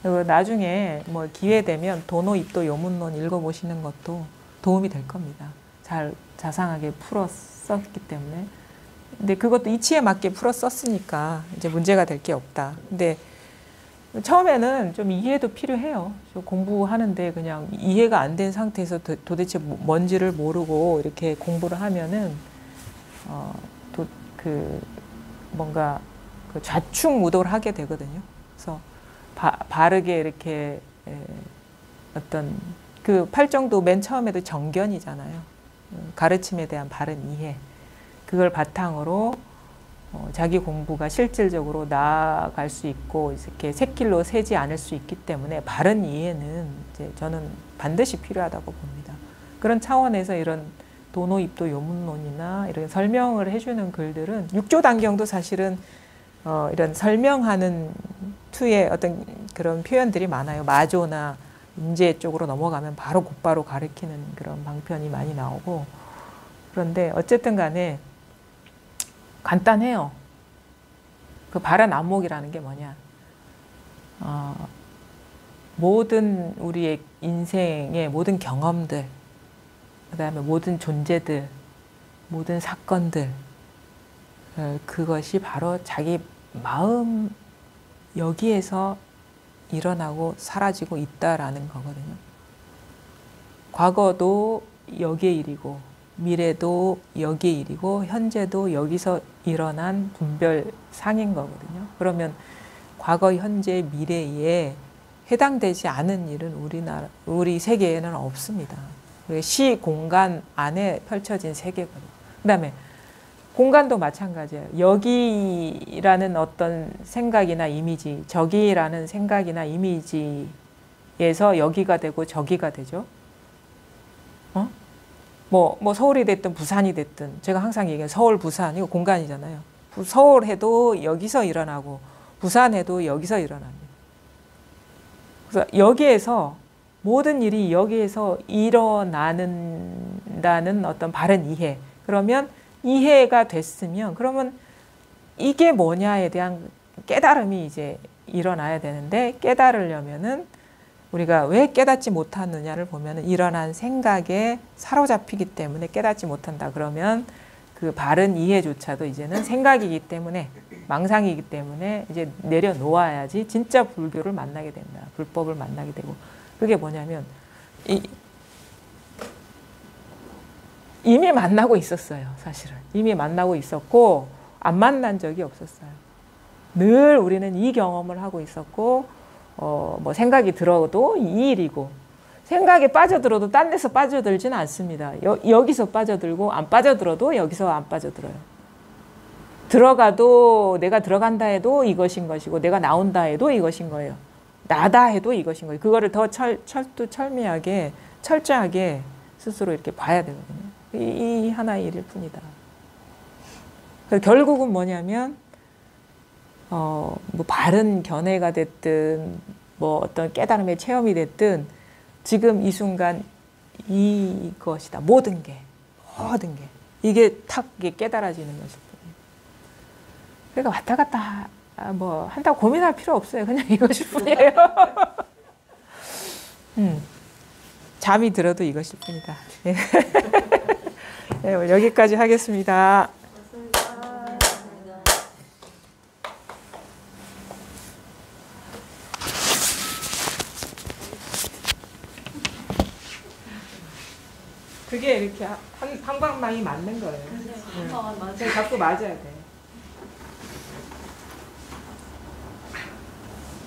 Speaker 1: 그리고 나중에 기회 되면 도노 입도 요문론 읽어보시는 것도 도움이 될 겁니다. 잘 자상하게 풀어 썼기 때문에. 근데 그것도 이치에 맞게 풀어 썼으니까 이제 문제가 될 게 없다. 근데 처음에는 좀 이해도 필요해요. 공부하는데 그냥 이해가 안 된 상태에서 도대체 뭔지를 모르고 이렇게 공부를 하면은 뭔가 좌충우돌 하게 되거든요. 그래서 바르게 이렇게 어떤 그 팔정도 맨 처음에도 정견이잖아요. 가르침에 대한 바른 이해. 그걸 바탕으로 자기 공부가 실질적으로 나아갈 수 있고 이렇게 샛길로 새지 않을 수 있기 때문에 바른 이해는 이제 저는 반드시 필요하다고 봅니다. 그런 차원에서 이런 도노 입도 요문론이나 이런 설명을 해주는 글들은 육조단경도 사실은 이런 설명하는 투의 어떤 그런 표현들이 많아요. 마조나 임재 쪽으로 넘어가면 곧바로 가르치는 그런 방편이 많이 나오고 그런데 어쨌든 간에 간단해요. 그 바른 안목이라는 게 뭐냐. 모든 우리의 인생의 모든 경험들, 그 다음에 모든 존재들, 모든 사건들, 그것이 바로 자기 마음 여기에서 일어나고 사라지고 있다라는 거거든요. 과거도 여기의 일이고 미래도 여기의 일이고 현재도 여기서 일어난 분별상인 거거든요. 그러면 과거, 현재, 미래에 해당되지 않은 일은 우리 세계에는 없습니다. 시 공간 안에 펼쳐진 세계거든요. 그 다음에 공간도 마찬가지예요. 여기라는 어떤 생각이나 이미지, 저기라는 생각이나 이미지에서 여기가 되고 저기가 되죠. 뭐 서울이 됐든 부산이 됐든 제가 항상 얘기해요. 서울, 부산 이거 공간이잖아요. 서울 해도 여기서 일어나고 부산 해도 여기서 일어납니다. 그래서 여기에서 모든 일이 여기에서 일어나는다는 어떤 바른 이해. 그러면 이해가 됐으면 그러면 이게 뭐냐에 대한 깨달음이 이제 일어나야 되는데 깨달으려면은 우리가 왜 깨닫지 못하느냐를 보면은 일어난 생각에 사로잡히기 때문에 깨닫지 못한다. 그러면 그 바른 이해조차도 이제는 생각이기 때문에 망상이기 때문에 이제 내려놓아야지 진짜 불교를 만나게 된다. 불법을 만나게 되고 그게 뭐냐면 이미 만나고 있었어요. 사실은 이미 만나고 있었고 안 만난 적이 없었어요. 늘 우리는 이 경험을 하고 있었고 뭐 생각이 들어도 이 일이고 생각에 빠져들어도 딴 데서 빠져들지는 않습니다. 여기서 빠져들고 안 빠져들어도 여기서 안 빠져들어요. 들어가도 내가 들어간다 해도 이것인 것이고 내가 나온다 해도 이것인 거예요. 나다 해도 이것인 거예요. 그거를 더 철두철미하게 철저하게 스스로 이렇게 봐야 되거든요. 이 하나의 일일 뿐이다. 그래서 결국은 뭐냐면 뭐 바른 견해가 됐든 뭐 어떤 깨달음의 체험이 됐든 지금 이 순간 이것이다. 모든 게 이게 탁 깨달아지는 것일 뿐이에요. 그러니까 왔다 갔다 뭐 한다고 고민할 필요 없어요. 그냥 이것일 뿐이에요. 잠이 들어도 이것일 뿐이다. 네, 여기까지 하겠습니다. 그게 이렇게 한 방망이 맞는 거예요.
Speaker 3: 네, 맞아요.
Speaker 1: 자꾸 맞아야 돼.